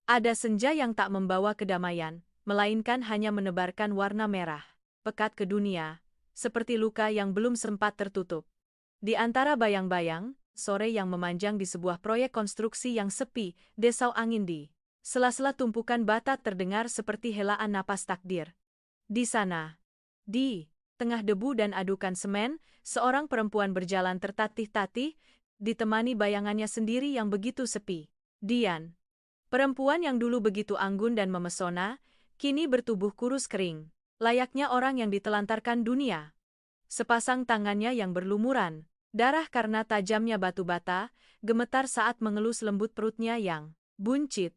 Ada senja yang tak membawa kedamaian, melainkan hanya menebarkan warna merah, pekat ke dunia, seperti luka yang belum sempat tertutup. Di antara bayang-bayang, sore yang memanjang di sebuah proyek konstruksi yang sepi, desau angin di sela-sela tumpukan bata terdengar seperti helaan napas takdir. Di sana, di tengah debu dan adukan semen, seorang perempuan berjalan tertatih-tatih, ditemani bayangannya sendiri yang begitu sepi. Dian, perempuan yang dulu begitu anggun dan memesona, kini bertubuh kurus kering, layaknya orang yang ditelantarkan dunia. Sepasang tangannya yang berlumuran darah karena tajamnya batu bata, gemetar saat mengelus lembut perutnya yang buncit.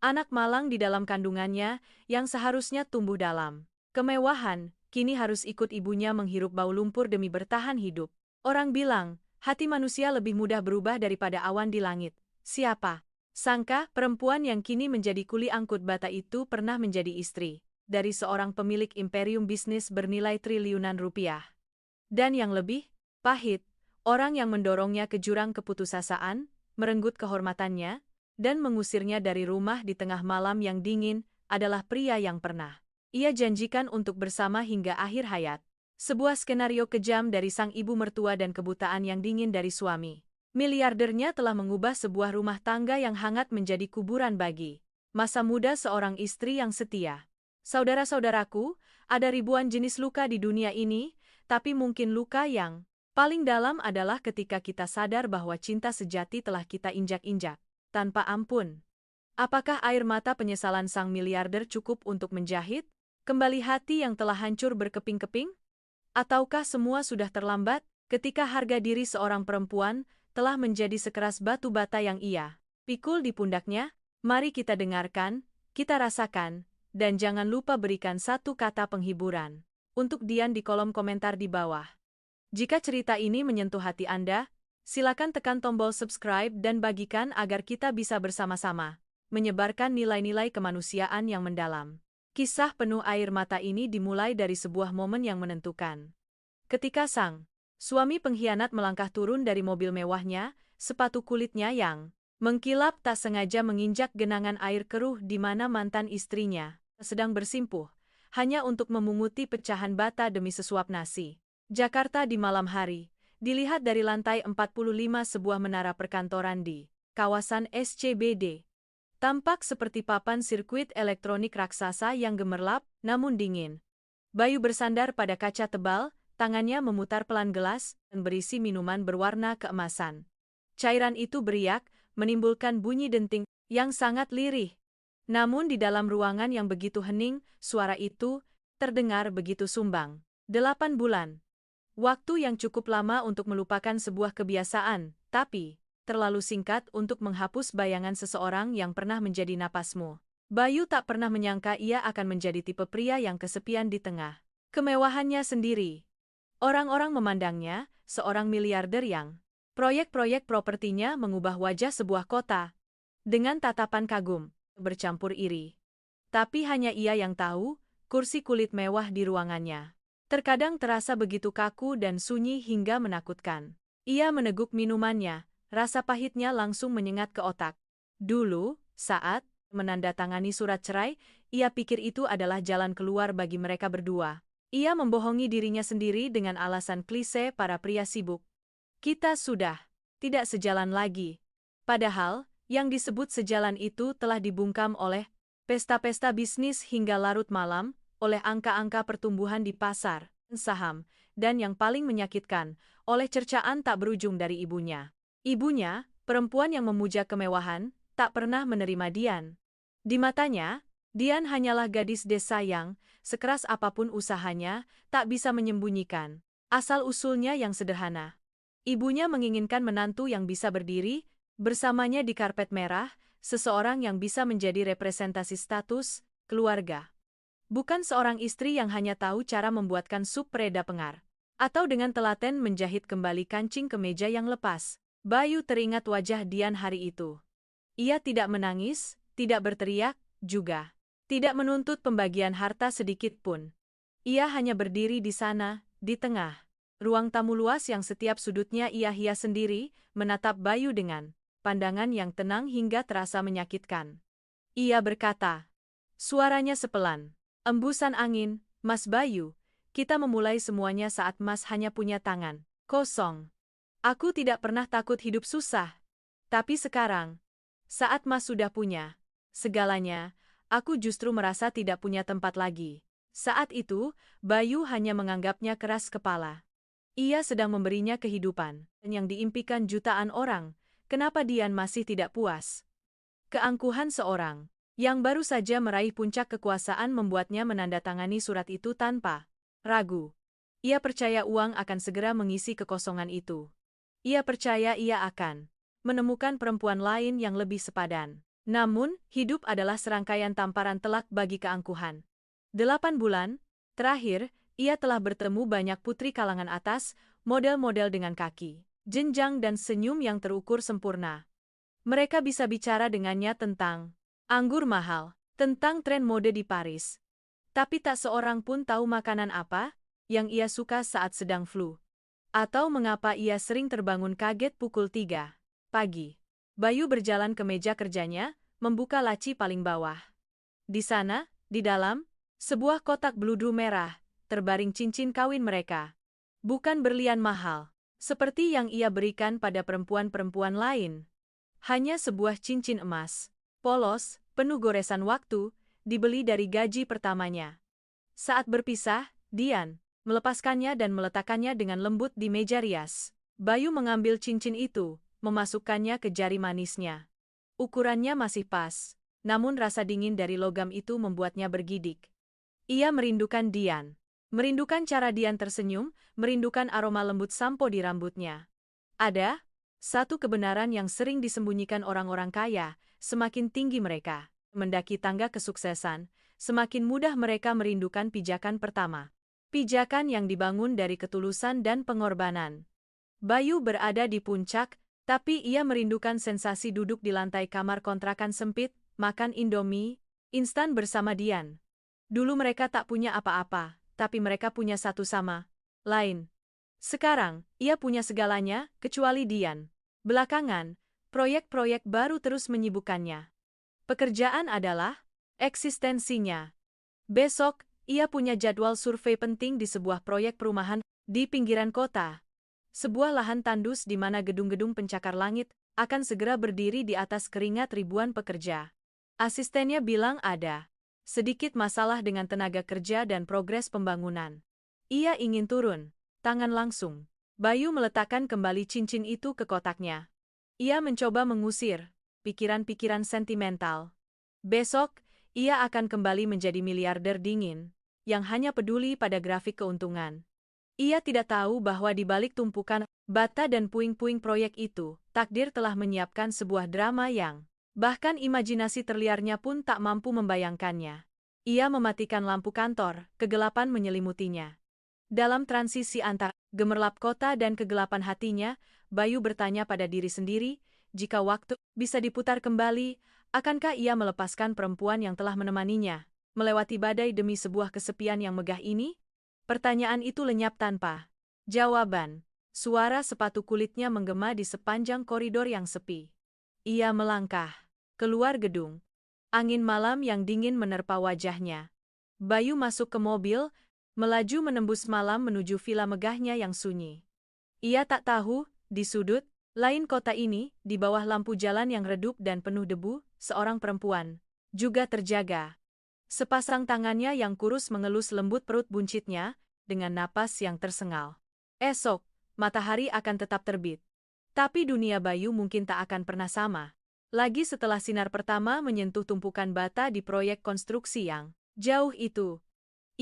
Anak malang di dalam kandungannya, yang seharusnya tumbuh dalam kemewahan, kini harus ikut ibunya menghirup bau lumpur demi bertahan hidup. Orang bilang, hati manusia lebih mudah berubah daripada awan di langit. Siapa sangka perempuan yang kini menjadi kuli angkut bata itu pernah menjadi istri dari seorang pemilik imperium bisnis bernilai triliunan rupiah. Dan yang lebih pahit, orang yang mendorongnya ke jurang keputusasaan, merenggut kehormatannya, dan mengusirnya dari rumah di tengah malam yang dingin, adalah pria yang pernah ia janjikan untuk bersama hingga akhir hayat. Sebuah skenario kejam dari sang ibu mertua dan kebutaan yang dingin dari suami miliardernya telah mengubah sebuah rumah tangga yang hangat menjadi kuburan bagi masa muda seorang istri yang setia. Saudara-saudaraku, ada ribuan jenis luka di dunia ini, tapi mungkin luka yang paling dalam adalah ketika kita sadar bahwa cinta sejati telah kita injak-injak tanpa ampun. Apakah air mata penyesalan sang miliarder cukup untuk menjahit kembali hati yang telah hancur berkeping-keping? Ataukah semua sudah terlambat ketika harga diri seorang perempuan telah menjadi sekeras batu bata yang ia pikul di pundaknya? Mari kita dengarkan, kita rasakan, dan jangan lupa berikan satu kata penghiburan untuk Dian di kolom komentar di bawah. Jika cerita ini menyentuh hati Anda, silakan tekan tombol subscribe dan bagikan agar kita bisa bersama-sama menyebarkan nilai-nilai kemanusiaan yang mendalam. Kisah penuh air mata ini dimulai dari sebuah momen yang menentukan. Ketika sang suami pengkhianat melangkah turun dari mobil mewahnya, sepatu kulitnya yang mengkilap tak sengaja menginjak genangan air keruh di mana mantan istrinya sedang bersimpuh, hanya untuk memunguti pecahan bata demi sesuap nasi. Jakarta di malam hari, dilihat dari lantai 45 sebuah menara perkantoran di kawasan SCBD. Tampak seperti papan sirkuit elektronik raksasa yang gemerlap, namun dingin. Bayu bersandar pada kaca tebal, tangannya memutar pelan gelas, dan berisi minuman berwarna keemasan. Cairan itu beriak, menimbulkan bunyi denting yang sangat lirih. Namun di dalam ruangan yang begitu hening, suara itu terdengar begitu sumbang. 8 bulan. Waktu yang cukup lama untuk melupakan sebuah kebiasaan, tapi terlalu singkat untuk menghapus bayangan seseorang yang pernah menjadi napasmu. Bayu tak pernah menyangka ia akan menjadi tipe pria yang kesepian di tengah kemewahannya sendiri. Orang-orang memandangnya, seorang miliarder yang proyek-proyek propertinya mengubah wajah sebuah kota dengan tatapan kagum, bercampur iri. Tapi hanya ia yang tahu, kursi kulit mewah di ruangannya terkadang terasa begitu kaku dan sunyi hingga menakutkan. Ia meneguk minumannya, rasa pahitnya langsung menyengat ke otak. Dulu, saat menandatangani surat cerai, ia pikir itu adalah jalan keluar bagi mereka berdua. Ia membohongi dirinya sendiri dengan alasan klise para pria sibuk. Kita sudah tidak sejalan lagi. Padahal, yang disebut sejalan itu telah dibungkam oleh pesta-pesta bisnis hingga larut malam, oleh angka-angka pertumbuhan di pasar saham, dan yang paling menyakitkan, oleh cercaan tak berujung dari ibunya. Ibunya, perempuan yang memuja kemewahan, tak pernah menerima Dian. Di matanya, Dian hanyalah gadis desa yang, sekeras apapun usahanya, tak bisa menyembunyikan asal-usulnya yang sederhana. Ibunya menginginkan menantu yang bisa berdiri bersamanya di karpet merah, seseorang yang bisa menjadi representasi status keluarga. Bukan seorang istri yang hanya tahu cara membuatkan sup pereda pengar, atau dengan telaten menjahit kembali kancing kemeja yang lepas. Bayu teringat wajah Dian hari itu. Ia tidak menangis, tidak berteriak, juga tidak menuntut pembagian harta sedikit pun. Ia hanya berdiri di sana, di tengah ruang tamu luas yang setiap sudutnya ia hias sendiri, menatap Bayu dengan pandangan yang tenang hingga terasa menyakitkan. Ia berkata. Suaranya sepelan. Embusan angin, Mas Bayu. Kita memulai semuanya saat Mas hanya punya tangan kosong. Aku tidak pernah takut hidup susah. Tapi sekarang, saat Mas sudah punya segalanya, aku justru merasa tidak punya tempat lagi. Saat itu, Bayu hanya menganggapnya keras kepala. Ia sedang memberinya kehidupan yang diimpikan jutaan orang. Kenapa Dian masih tidak puas? Keangkuhan seorang yang baru saja meraih puncak kekuasaan membuatnya menandatangani surat itu tanpa ragu. Ia percaya uang akan segera mengisi kekosongan itu. Ia percaya ia akan menemukan perempuan lain yang lebih sepadan. Namun, hidup adalah serangkaian tamparan telak bagi keangkuhan. 8 bulan terakhir, ia telah bertemu banyak putri kalangan atas, model-model dengan kaki, jenjang dan senyum yang terukur sempurna. Mereka bisa bicara dengannya tentang anggur mahal, tentang tren mode di Paris. Tapi tak seorang pun tahu makanan apa yang ia suka saat sedang flu. Atau mengapa ia sering terbangun kaget pukul 3 pagi. Bayu berjalan ke meja kerjanya, membuka laci paling bawah. Di sana, di dalam, sebuah kotak beludru merah, terbaring cincin kawin mereka. Bukan berlian mahal, seperti yang ia berikan pada perempuan-perempuan lain. Hanya sebuah cincin emas. Polos, penuh goresan waktu, dibeli dari gaji pertamanya. Saat berpisah, Dian melepaskannya dan meletakkannya dengan lembut di meja rias. Bayu mengambil cincin itu, memasukkannya ke jari manisnya. Ukurannya masih pas, namun rasa dingin dari logam itu membuatnya bergidik. Ia merindukan Dian. Merindukan cara Dian tersenyum, merindukan aroma lembut sampo di rambutnya. Ada satu kebenaran yang sering disembunyikan orang-orang kaya, semakin tinggi mereka mendaki tangga kesuksesan, semakin mudah mereka merindukan pijakan pertama. Pijakan yang dibangun dari ketulusan dan pengorbanan. Bayu berada di puncak, tapi ia merindukan sensasi duduk di lantai kamar kontrakan sempit, makan Indomie instan bersama Dian. Dulu mereka tak punya apa-apa, tapi mereka punya satu sama lain. Sekarang, ia punya segalanya, kecuali Dian. Belakangan, proyek-proyek baru terus menyibukkannya. Pekerjaan adalah eksistensinya. Besok, ia punya jadwal survei penting di sebuah proyek perumahan di pinggiran kota. Sebuah lahan tandus di mana gedung-gedung pencakar langit akan segera berdiri di atas keringat ribuan pekerja. Asistennya bilang ada sedikit masalah dengan tenaga kerja dan progres pembangunan. Ia ingin turun tangan langsung. Bayu meletakkan kembali cincin itu ke kotaknya. Ia mencoba mengusir pikiran-pikiran sentimental. Besok, ia akan kembali menjadi miliarder dingin, yang hanya peduli pada grafik keuntungan. Ia tidak tahu bahwa di balik tumpukan bata dan puing-puing proyek itu, takdir telah menyiapkan sebuah drama yang bahkan imajinasi terliarnya pun tak mampu membayangkannya. Ia mematikan lampu kantor, kegelapan menyelimutinya. Dalam transisi antara gemerlap kota dan kegelapan hatinya, Bayu bertanya pada diri sendiri, jika waktu bisa diputar kembali, akankah ia melepaskan perempuan yang telah menemaninya, melewati badai demi sebuah kesepian yang megah ini? Pertanyaan itu lenyap tanpa jawaban. Suara sepatu kulitnya menggema di sepanjang koridor yang sepi. Ia melangkah keluar gedung. Angin malam yang dingin menerpa wajahnya. Bayu masuk ke mobil, melaju menembus malam menuju vila megahnya yang sunyi. Ia tak tahu, di sudut lain kota ini, di bawah lampu jalan yang redup dan penuh debu, seorang perempuan juga terjaga. Sepasang tangannya yang kurus mengelus lembut perut buncitnya, dengan napas yang tersengal. Esok, matahari akan tetap terbit. Tapi dunia Bayu mungkin tak akan pernah sama lagi setelah sinar pertama menyentuh tumpukan bata di proyek konstruksi yang jauh itu.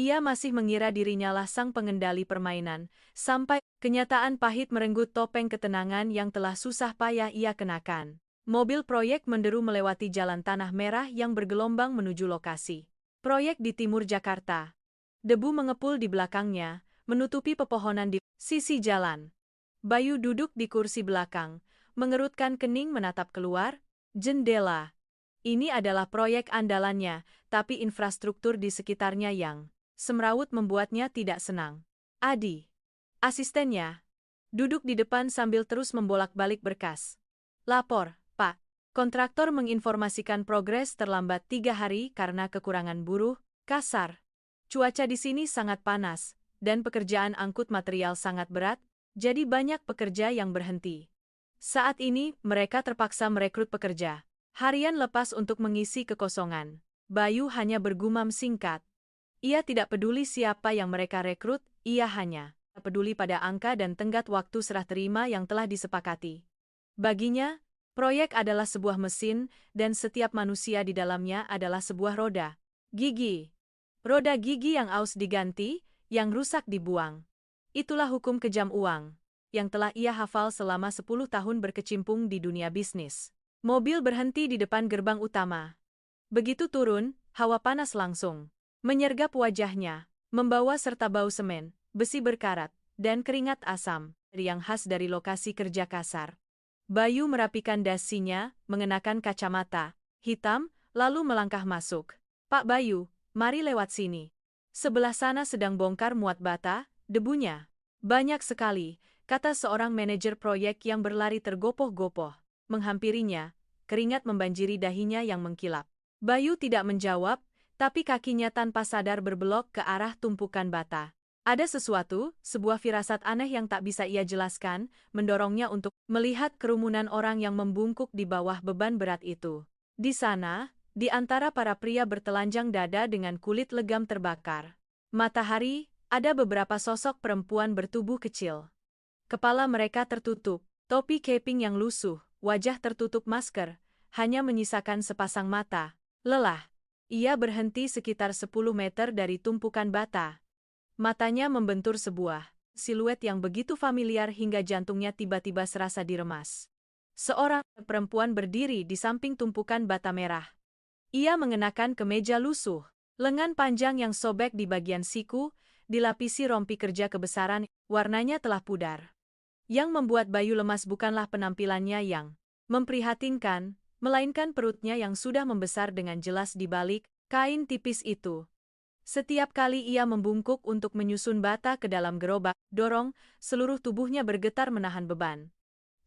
Ia masih mengira dirinya lah sang pengendali permainan, sampai kenyataan pahit merenggut topeng ketenangan yang telah susah payah ia kenakan. Mobil proyek menderu melewati jalan tanah merah yang bergelombang menuju lokasi proyek di timur Jakarta. Debu mengepul di belakangnya, menutupi pepohonan di sisi jalan. Bayu duduk di kursi belakang, mengerutkan kening menatap keluar jendela. Ini adalah proyek andalannya, tapi infrastruktur di sekitarnya yang semrawut membuatnya tidak senang. Adi, asistennya, duduk di depan sambil terus membolak-balik berkas. Lapor, Pak. Kontraktor menginformasikan progres terlambat 3 hari karena kekurangan buruh, kasar. Cuaca di sini sangat panas, dan pekerjaan angkut material sangat berat, jadi banyak pekerja yang berhenti. Saat ini, mereka terpaksa merekrut pekerja harian lepas untuk mengisi kekosongan. Bayu hanya bergumam singkat. Ia tidak peduli siapa yang mereka rekrut, ia hanya peduli pada angka dan tenggat waktu serah terima yang telah disepakati. Baginya, proyek adalah sebuah mesin, dan setiap manusia di dalamnya adalah sebuah roda gigi. Roda gigi yang aus diganti, yang rusak dibuang. Itulah hukum kejam uang, yang telah ia hafal selama 10 tahun berkecimpung di dunia bisnis. Mobil berhenti di depan gerbang utama. Begitu turun, hawa panas langsung menyergap wajahnya, membawa serta bau semen, besi berkarat, dan keringat asam, yang khas dari lokasi kerja kasar. Bayu merapikan dasinya, mengenakan kacamata hitam, lalu melangkah masuk. "Pak Bayu, mari lewat sini. Sebelah sana sedang bongkar muat bata, debunya banyak sekali," kata seorang manajer proyek yang berlari tergopoh-gopoh. Menghampirinya, keringat membanjiri dahinya yang mengkilap. Bayu tidak menjawab, tapi kakinya tanpa sadar berbelok ke arah tumpukan bata. Ada sesuatu, sebuah firasat aneh yang tak bisa ia jelaskan, mendorongnya untuk melihat kerumunan orang yang membungkuk di bawah beban berat itu. Di sana, di antara para pria bertelanjang dada dengan kulit legam terbakar matahari, ada beberapa sosok perempuan bertubuh kecil. Kepala mereka tertutup, topi keping yang lusuh, wajah tertutup masker, hanya menyisakan sepasang mata. Lelah. Ia berhenti sekitar 10 meter dari tumpukan bata. Matanya membentur sebuah siluet yang begitu familiar hingga jantungnya tiba-tiba serasa diremas. Seorang perempuan berdiri di samping tumpukan bata merah. Ia mengenakan kemeja lusuh, lengan panjang yang sobek di bagian siku, dilapisi rompi kerja kebesaran, warnanya telah pudar. Yang membuat Bayu lemas bukanlah penampilannya yang memprihatinkan, melainkan perutnya yang sudah membesar dengan jelas di balik kain tipis itu. Setiap kali ia membungkuk untuk menyusun bata ke dalam gerobak, dorong, seluruh tubuhnya bergetar menahan beban.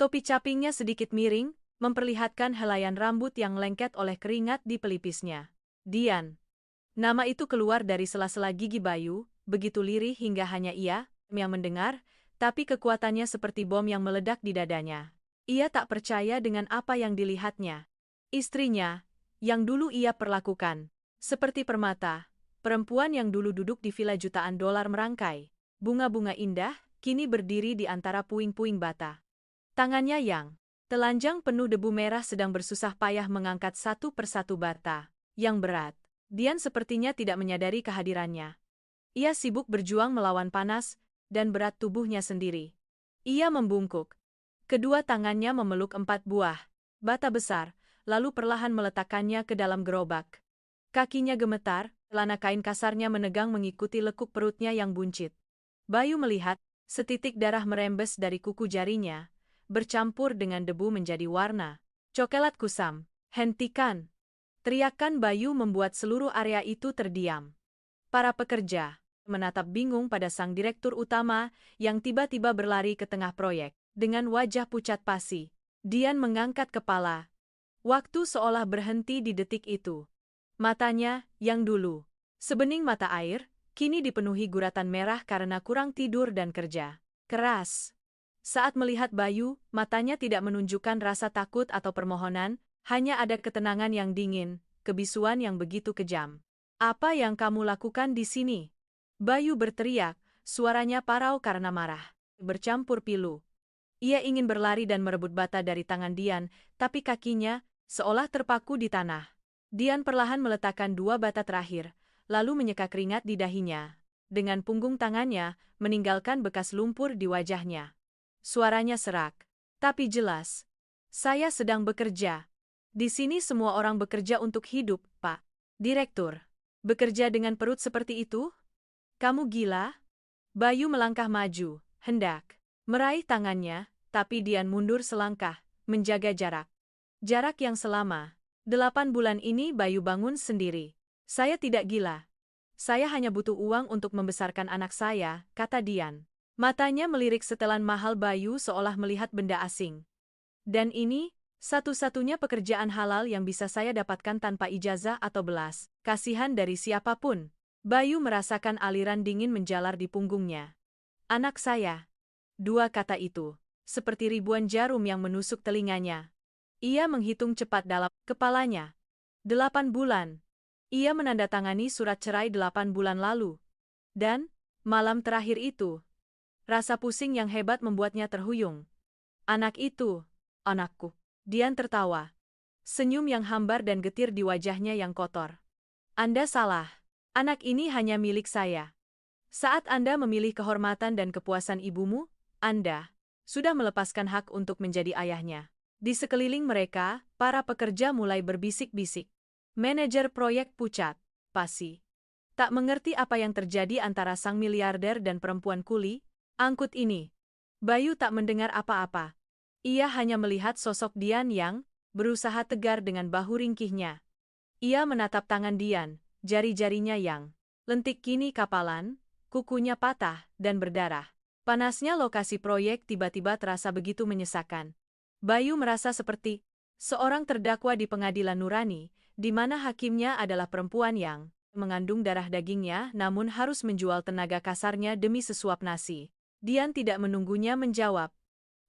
Topi capingnya sedikit miring, memperlihatkan helaian rambut yang lengket oleh keringat di pelipisnya. Dian. Nama itu keluar dari sela-sela gigi Bayu, begitu lirih hingga hanya ia yang mendengar, tapi kekuatannya seperti bom yang meledak di dadanya. Ia tak percaya dengan apa yang dilihatnya. Istrinya, yang dulu ia perlakukan seperti permata, perempuan yang dulu duduk di villa jutaan dolar merangkai bunga-bunga indah, kini berdiri di antara puing-puing bata. Tangannya yang telanjang penuh debu merah sedang bersusah payah mengangkat satu persatu bata yang berat. Dian sepertinya tidak menyadari kehadirannya. Ia sibuk berjuang melawan panas dan berat tubuhnya sendiri. Ia membungkuk. Kedua tangannya memeluk 4 buah bata besar, lalu perlahan meletakkannya ke dalam gerobak. Kakinya gemetar, celana kain kasarnya menegang mengikuti lekuk perutnya yang buncit. Bayu melihat, setitik darah merembes dari kuku jarinya, bercampur dengan debu menjadi warna coklat kusam. "Hentikan!" Teriakan Bayu membuat seluruh area itu terdiam. Para pekerja menatap bingung pada sang direktur utama yang tiba-tiba berlari ke tengah proyek. Dengan wajah pucat pasi, Dian mengangkat kepala. Waktu seolah berhenti di detik itu. Matanya, yang dulu sebening mata air, kini dipenuhi guratan merah karena kurang tidur dan kerja keras. Saat melihat Bayu, matanya tidak menunjukkan rasa takut atau permohonan, hanya ada ketenangan yang dingin, kebisuan yang begitu kejam. "Apa yang kamu lakukan di sini?" Bayu berteriak, suaranya parau karena marah, bercampur pilu. Ia ingin berlari dan merebut bata dari tangan Dian, tapi kakinya seolah terpaku di tanah. Dian perlahan meletakkan 2 bata terakhir, lalu menyeka keringat di dahinya. Dengan punggung tangannya, meninggalkan bekas lumpur di wajahnya. Suaranya serak, tapi jelas. "Saya sedang bekerja. Di sini semua orang bekerja untuk hidup, Pak Direktur. Bekerja dengan perut seperti itu? Kamu gila?" Bayu melangkah maju, hendak meraih tangannya, tapi Dian mundur selangkah, menjaga jarak. Jarak yang selama 8 bulan ini Bayu bangun sendiri. "Saya tidak gila. Saya hanya butuh uang untuk membesarkan anak saya," kata Dian. Matanya melirik setelan mahal Bayu seolah melihat benda asing. "Dan ini, Satu-satunya pekerjaan halal yang bisa saya dapatkan tanpa ijazah atau belas kasihan dari siapapun. Bayu merasakan aliran dingin menjalar di punggungnya. Anak saya. Dua kata itu, seperti ribuan jarum yang menusuk telinganya. Ia menghitung cepat dalam kepalanya. 8 bulan. Ia menandatangani surat cerai 8 bulan lalu. Dan, malam terakhir itu, rasa pusing yang hebat membuatnya terhuyung. Anak itu, anakku. Dian tertawa. Senyum yang hambar dan getir di wajahnya yang kotor. Anda salah. Anak ini hanya milik saya. Saat Anda memilih kehormatan dan kepuasan ibumu, Anda sudah melepaskan hak untuk menjadi ayahnya. Di sekeliling mereka, para pekerja mulai berbisik-bisik. Manajer proyek pucat, pasi. Tak mengerti apa yang terjadi antara sang miliarder dan perempuan kuli, angkut ini. Bayu tak mendengar apa-apa. Ia hanya melihat sosok Dian yang berusaha tegar dengan bahu ringkihnya. Ia menatap tangan Dian, jari-jarinya yang lentik kini kapalan, kukunya patah dan berdarah. Panasnya lokasi proyek tiba-tiba terasa begitu menyesakan. Bayu merasa seperti seorang terdakwa di pengadilan nurani, di mana hakimnya adalah perempuan yang mengandung darah dagingnya namun harus menjual tenaga kasarnya demi sesuap nasi. Dian tidak menunggunya menjawab.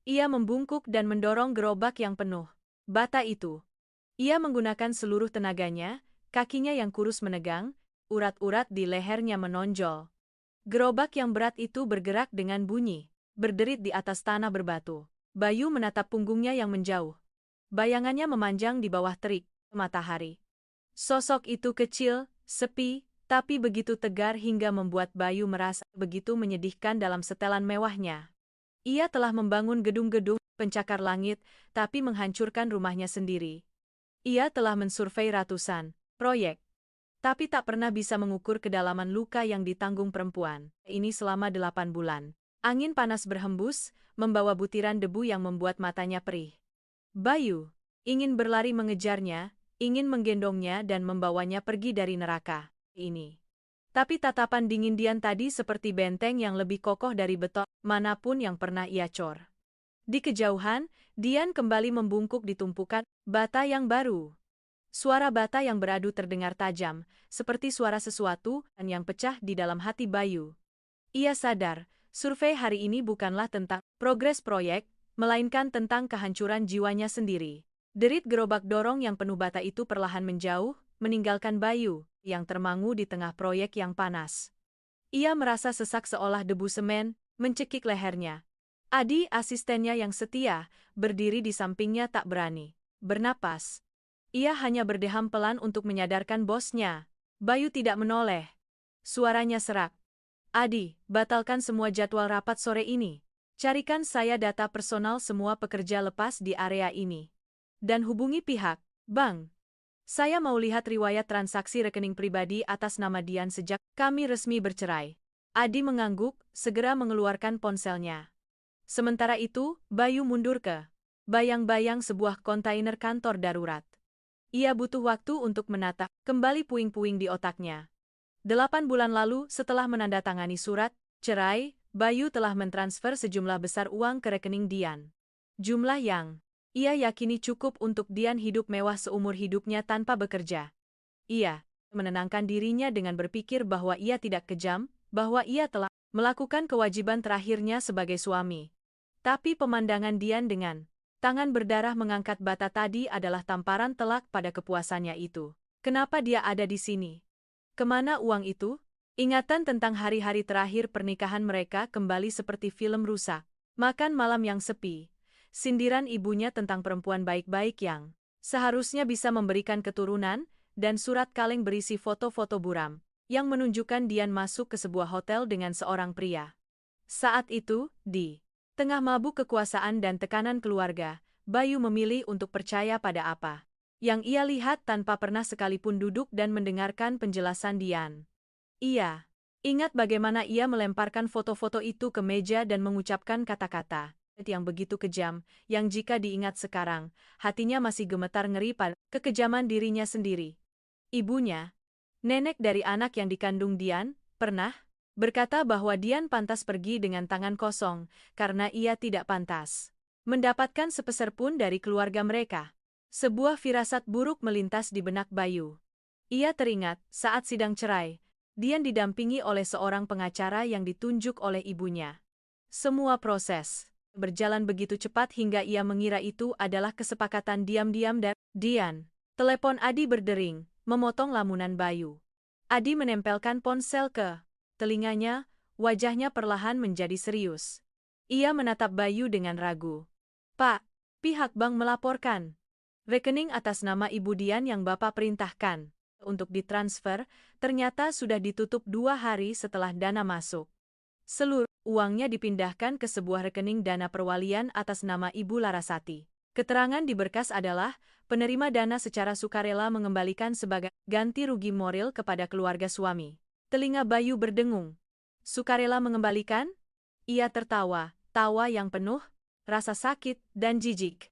Ia membungkuk dan mendorong gerobak yang penuh bata itu. Ia menggunakan seluruh tenaganya, kakinya yang kurus menegang, urat-urat di lehernya menonjol. Gerobak yang berat itu bergerak dengan bunyi, berderit di atas tanah berbatu. Bayu menatap punggungnya yang menjauh. Bayangannya memanjang di bawah terik matahari. Sosok itu kecil, sepi, tapi begitu tegar hingga membuat Bayu merasa begitu menyedihkan dalam setelan mewahnya. Ia telah membangun gedung-gedung pencakar langit, tapi menghancurkan rumahnya sendiri. Ia telah mensurvei ratusan proyek, tapi tak pernah bisa mengukur kedalaman luka yang ditanggung perempuan ini selama 8 bulan. Angin panas berhembus, membawa butiran debu yang membuat matanya perih. Bayu ingin berlari mengejarnya, ingin menggendongnya dan membawanya pergi dari neraka ini. Tapi tatapan dingin Dian tadi seperti benteng yang lebih kokoh dari beton manapun yang pernah ia cor. Di kejauhan, Dian kembali membungkuk di tumpukan bata yang baru. Suara bata yang beradu terdengar tajam, seperti suara sesuatu yang pecah di dalam hati Bayu. Ia sadar, survei hari ini bukanlah tentang progres proyek, melainkan tentang kehancuran jiwanya sendiri. Derit gerobak dorong yang penuh bata itu perlahan menjauh, meninggalkan Bayu yang termangu di tengah proyek yang panas. Ia merasa sesak seolah debu semen mencekik lehernya. Adi, asistennya yang setia, berdiri di sampingnya tak berani bernapas. Ia hanya berdeham pelan untuk menyadarkan bosnya. Bayu tidak menoleh. Suaranya serak. Adi, batalkan semua jadwal rapat sore ini. Carikan saya data personal semua pekerja lepas di area ini. Dan hubungi pihak bank. Saya mau lihat riwayat transaksi rekening pribadi atas nama Dian sejak kami resmi bercerai. Adi mengangguk, segera mengeluarkan ponselnya. Sementara itu, Bayu mundur ke bayang-bayang sebuah kontainer kantor darurat. Ia butuh waktu untuk menata kembali puing-puing di otaknya. 8 bulan lalu, setelah menandatangani surat cerai, Bayu telah mentransfer sejumlah besar uang ke rekening Dian. Jumlah yang ia yakini cukup untuk Dian hidup mewah seumur hidupnya tanpa bekerja. Ia menenangkan dirinya dengan berpikir bahwa ia tidak kejam, bahwa ia telah melakukan kewajiban terakhirnya sebagai suami. Tapi pemandangan Dian dengan tangan berdarah mengangkat bata tadi adalah tamparan telak pada kepuasannya itu. Kenapa dia ada di sini? Kemana uang itu? Ingatan tentang hari-hari terakhir pernikahan mereka kembali seperti film rusak. Makan malam yang sepi. Sindiran ibunya tentang perempuan baik-baik yang seharusnya bisa memberikan keturunan, dan surat kaleng berisi foto-foto buram, yang menunjukkan Dian masuk ke sebuah hotel dengan seorang pria. Saat itu, di tengah mabuk kekuasaan dan tekanan keluarga, Bayu memilih untuk percaya pada apa yang ia lihat tanpa pernah sekalipun duduk dan mendengarkan penjelasan Dian. Ia ingat bagaimana ia melemparkan foto-foto itu ke meja dan mengucapkan kata-kata yang begitu kejam, yang jika diingat sekarang, hatinya masih gemetar ngeri pada kekejaman dirinya sendiri. Ibunya, nenek dari anak yang dikandung Dian, pernah berkata bahwa Dian pantas pergi dengan tangan kosong, karena ia tidak pantas mendapatkan sepeser pun dari keluarga mereka. Sebuah firasat buruk melintas di benak Bayu. Ia teringat, saat sidang cerai, Dian didampingi oleh seorang pengacara yang ditunjuk oleh ibunya. Semua proses berjalan begitu cepat hingga ia mengira itu adalah kesepakatan diam-diam dan Dian. Telepon Adi berdering, memotong lamunan Bayu. Adi menempelkan ponsel ke telinganya, wajahnya perlahan menjadi serius. Ia menatap Bayu dengan ragu. Pak, pihak bank melaporkan. Rekening atas nama Ibu Dian yang Bapak perintahkan untuk ditransfer, ternyata sudah ditutup 2 hari setelah dana masuk. Seluruh uangnya dipindahkan ke sebuah rekening dana perwalian atas nama Ibu Larasati. Keterangan di berkas adalah, penerima dana secara sukarela mengembalikan sebagai ganti rugi moral kepada keluarga suami. Telinga Bayu berdengung. Sukarela mengembalikan? Ia tertawa, tawa yang penuh rasa sakit dan jijik.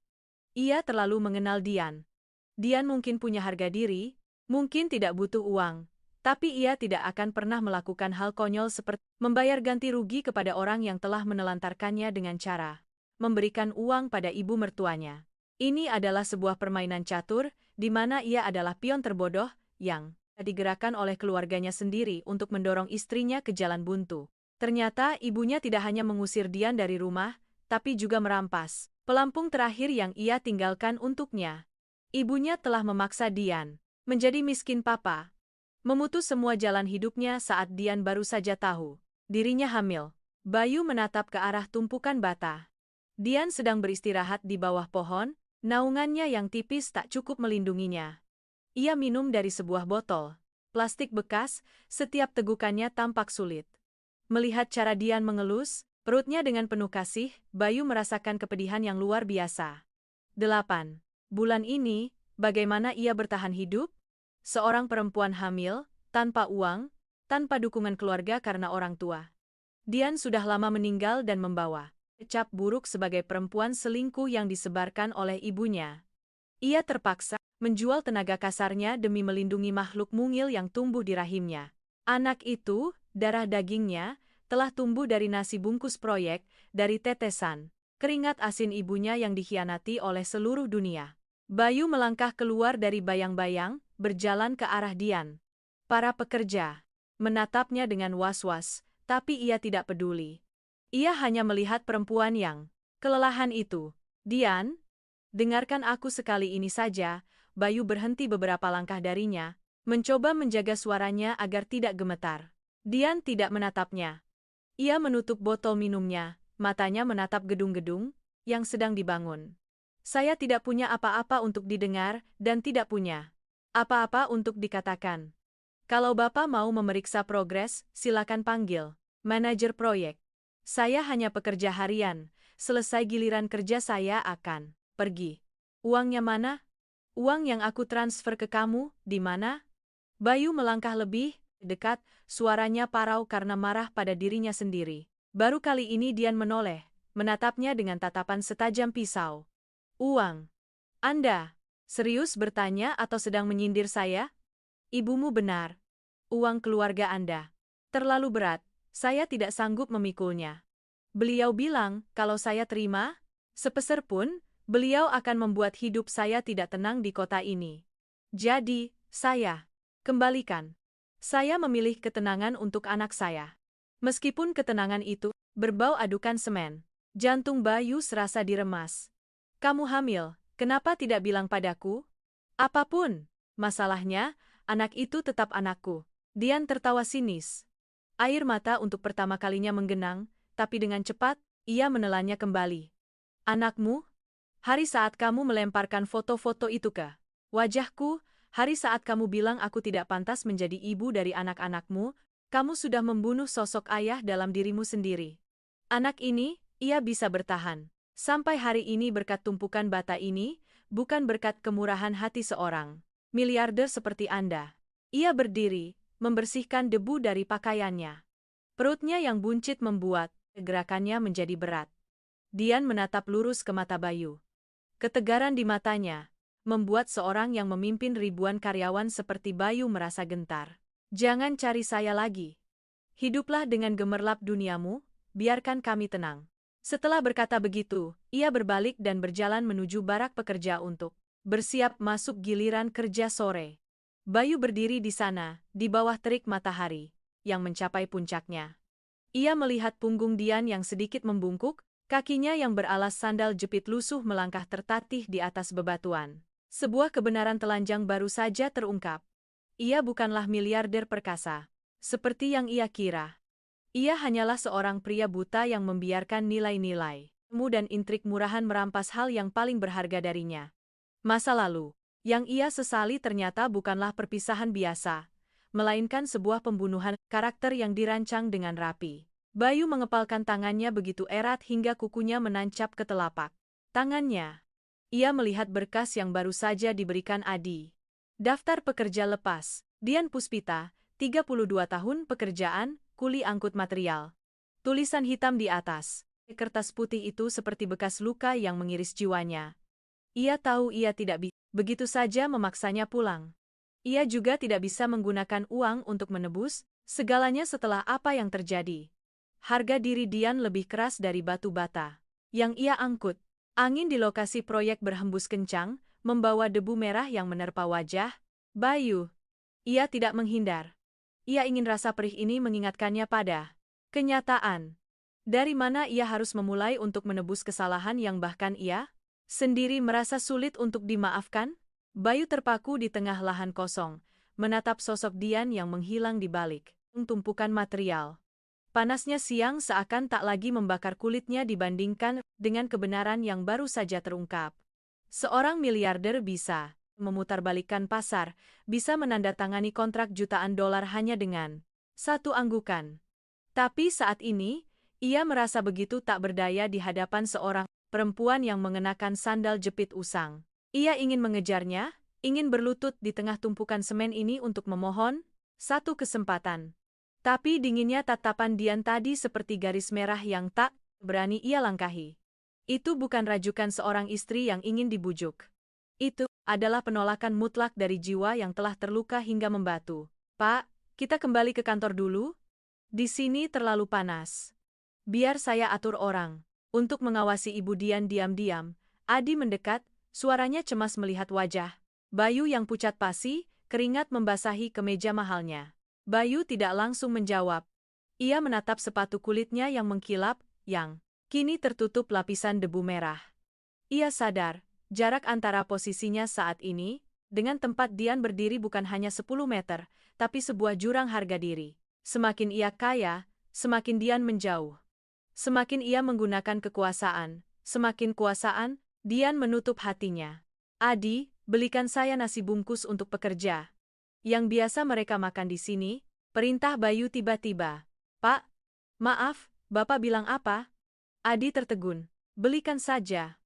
Ia terlalu mengenal Dian. Dian mungkin punya harga diri, mungkin tidak butuh uang, tapi ia tidak akan pernah melakukan hal konyol seperti membayar ganti rugi kepada orang yang telah menelantarkannya dengan cara memberikan uang pada ibu mertuanya. Ini adalah sebuah permainan catur, di mana ia adalah pion terbodoh yang digerakkan oleh keluarganya sendiri untuk mendorong istrinya ke jalan buntu. Ternyata ibunya tidak hanya mengusir Dian dari rumah, tapi juga merampas pelampung terakhir yang ia tinggalkan untuknya. Ibunya telah memaksa Dian menjadi miskin papa, memutus semua jalan hidupnya saat Dian baru saja tahu dirinya hamil. Bayu menatap ke arah tumpukan bata. Dian sedang beristirahat di bawah pohon, naungannya yang tipis tak cukup melindunginya. Ia minum dari sebuah botol plastik bekas, setiap tegukannya tampak sulit. Melihat cara Dian mengelus perutnya dengan penuh kasih, Bayu merasakan kepedihan yang luar biasa. 8 bulan ini, bagaimana ia bertahan hidup? Seorang perempuan hamil, tanpa uang, tanpa dukungan keluarga karena orang tua. Dian sudah lama meninggal dan membawa cap buruk sebagai perempuan selingkuh yang disebarkan oleh ibunya. Ia terpaksa menjual tenaga kasarnya demi melindungi makhluk mungil yang tumbuh di rahimnya. Anak itu, darah dagingnya, telah tumbuh dari nasi bungkus proyek, dari tetesan keringat asin ibunya yang dikhianati oleh seluruh dunia. Bayu melangkah keluar dari bayang-bayang, berjalan ke arah Dian. Para pekerja menatapnya dengan was-was, tapi ia tidak peduli. Ia hanya melihat perempuan yang kelelahan itu. Dian, dengarkan aku sekali ini saja. Bayu berhenti beberapa langkah darinya, mencoba menjaga suaranya agar tidak gemetar. Dian tidak menatapnya. Ia menutup botol minumnya, matanya menatap gedung-gedung yang sedang dibangun. Saya tidak punya apa-apa untuk didengar dan tidak punya apa-apa untuk dikatakan. Kalau Bapak mau memeriksa progres, silakan panggil manajer proyek. Saya hanya pekerja harian, selesai giliran kerja saya akan pergi. Uangnya mana? Uang yang aku transfer ke kamu, di mana? Bayu melangkah lebih dekat, suaranya parau karena marah pada dirinya sendiri. Baru kali ini Dian menoleh, menatapnya dengan tatapan setajam pisau. Uang. Anda serius bertanya atau sedang menyindir saya? Ibumu benar. Uang keluarga Anda terlalu berat, saya tidak sanggup memikulnya. Beliau bilang, kalau saya terima, sepeser pun, beliau akan membuat hidup saya tidak tenang di kota ini. Jadi, saya kembalikan. Saya memilih ketenangan untuk anak saya. Meskipun ketenangan itu berbau adukan semen. Jantung Bayu serasa diremas. Kamu hamil, kenapa tidak bilang padaku? Apapun masalahnya, anak itu tetap anakku. Dian tertawa sinis. Air mata untuk pertama kalinya menggenang, tapi dengan cepat, ia menelannya kembali. Anakmu? Hari saat kamu melemparkan foto-foto itu ke wajahku, hari saat kamu bilang aku tidak pantas menjadi ibu dari anak-anakmu, kamu sudah membunuh sosok ayah dalam dirimu sendiri. Anak ini, ia bisa bertahan sampai hari ini berkat tumpukan bata ini, bukan berkat kemurahan hati seorang miliarder seperti Anda. Ia berdiri, membersihkan debu dari pakaiannya. Perutnya yang buncit membuat gerakannya menjadi berat. Dian menatap lurus ke mata Bayu. Ketegaran di matanya membuat seorang yang memimpin ribuan karyawan seperti Bayu merasa gentar. Jangan cari saya lagi. Hiduplah dengan gemerlap duniamu, biarkan kami tenang. Setelah berkata begitu, ia berbalik dan berjalan menuju barak pekerja untuk bersiap masuk giliran kerja sore. Bayu berdiri di sana, di bawah terik matahari, yang mencapai puncaknya. Ia melihat punggung Dian yang sedikit membungkuk, kakinya yang beralas sandal jepit lusuh melangkah tertatih di atas bebatuan. Sebuah kebenaran telanjang baru saja terungkap. Ia bukanlah miliarder perkasa, seperti yang ia kira. Ia hanyalah seorang pria buta yang membiarkan nilai-nilai semu dan intrik murahan merampas hal yang paling berharga darinya. Masa lalu, yang ia sesali ternyata bukanlah perpisahan biasa, melainkan sebuah pembunuhan karakter yang dirancang dengan rapi. Bayu mengepalkan tangannya begitu erat hingga kukunya menancap ke telapak tangannya. Ia melihat berkas yang baru saja diberikan Adi. Daftar pekerja lepas, Dian Puspita, 32 tahun pekerjaan, kuli angkut material. Tulisan hitam di atas. Kertas putih itu seperti bekas luka yang mengiris jiwanya. Ia tahu ia tidak begitu saja memaksanya pulang. Ia juga tidak bisa menggunakan uang untuk menebus segalanya setelah apa yang terjadi. Harga diri Dian lebih keras dari batu bata yang ia angkut. Angin di lokasi proyek berhembus kencang, membawa debu merah yang menerpa wajah Bayu. Ia tidak menghindar. Ia ingin rasa perih ini mengingatkannya pada kenyataan. Dari mana ia harus memulai untuk menebus kesalahan yang bahkan ia sendiri merasa sulit untuk dimaafkan? Bayu terpaku di tengah lahan kosong, menatap sosok Dian yang menghilang di balik tumpukan material. Panasnya siang seakan tak lagi membakar kulitnya dibandingkan dengan kebenaran yang baru saja terungkap. Seorang miliarder bisa memutarbalikkan pasar, bisa menandatangani kontrak jutaan dolar hanya dengan satu anggukan. Tapi saat ini, ia merasa begitu tak berdaya di hadapan seorang perempuan yang mengenakan sandal jepit usang. Ia ingin mengejarnya, ingin berlutut di tengah tumpukan semen ini untuk memohon satu kesempatan. Tapi dinginnya tatapan Dian tadi seperti garis merah yang tak berani ia langkahi. Itu bukan rajukan seorang istri yang ingin dibujuk. Itu adalah penolakan mutlak dari jiwa yang telah terluka hingga membatu. Pak, kita kembali ke kantor dulu? Di sini terlalu panas. Biar saya atur orang. Untuk mengawasi Ibu Dian diam-diam, Adi mendekat, suaranya cemas melihat wajah Bayu yang pucat pasi, keringat membasahi kemeja mahalnya. Bayu tidak langsung menjawab. Ia menatap sepatu kulitnya yang mengkilap, yang kini tertutup lapisan debu merah. Ia sadar, jarak antara posisinya saat ini, dengan tempat Dian berdiri bukan hanya 10 meter, tapi sebuah jurang harga diri. Semakin ia kaya, semakin Dian menjauh. Semakin ia menggunakan kekuasaan, semakin kuasaan, Dian menutup hatinya. Adi, belikan saya nasi bungkus untuk pekerja. Yang biasa mereka makan di sini, perintah Bayu tiba-tiba. Pak, maaf, Bapak bilang apa? Adi tertegun. Belikan saja.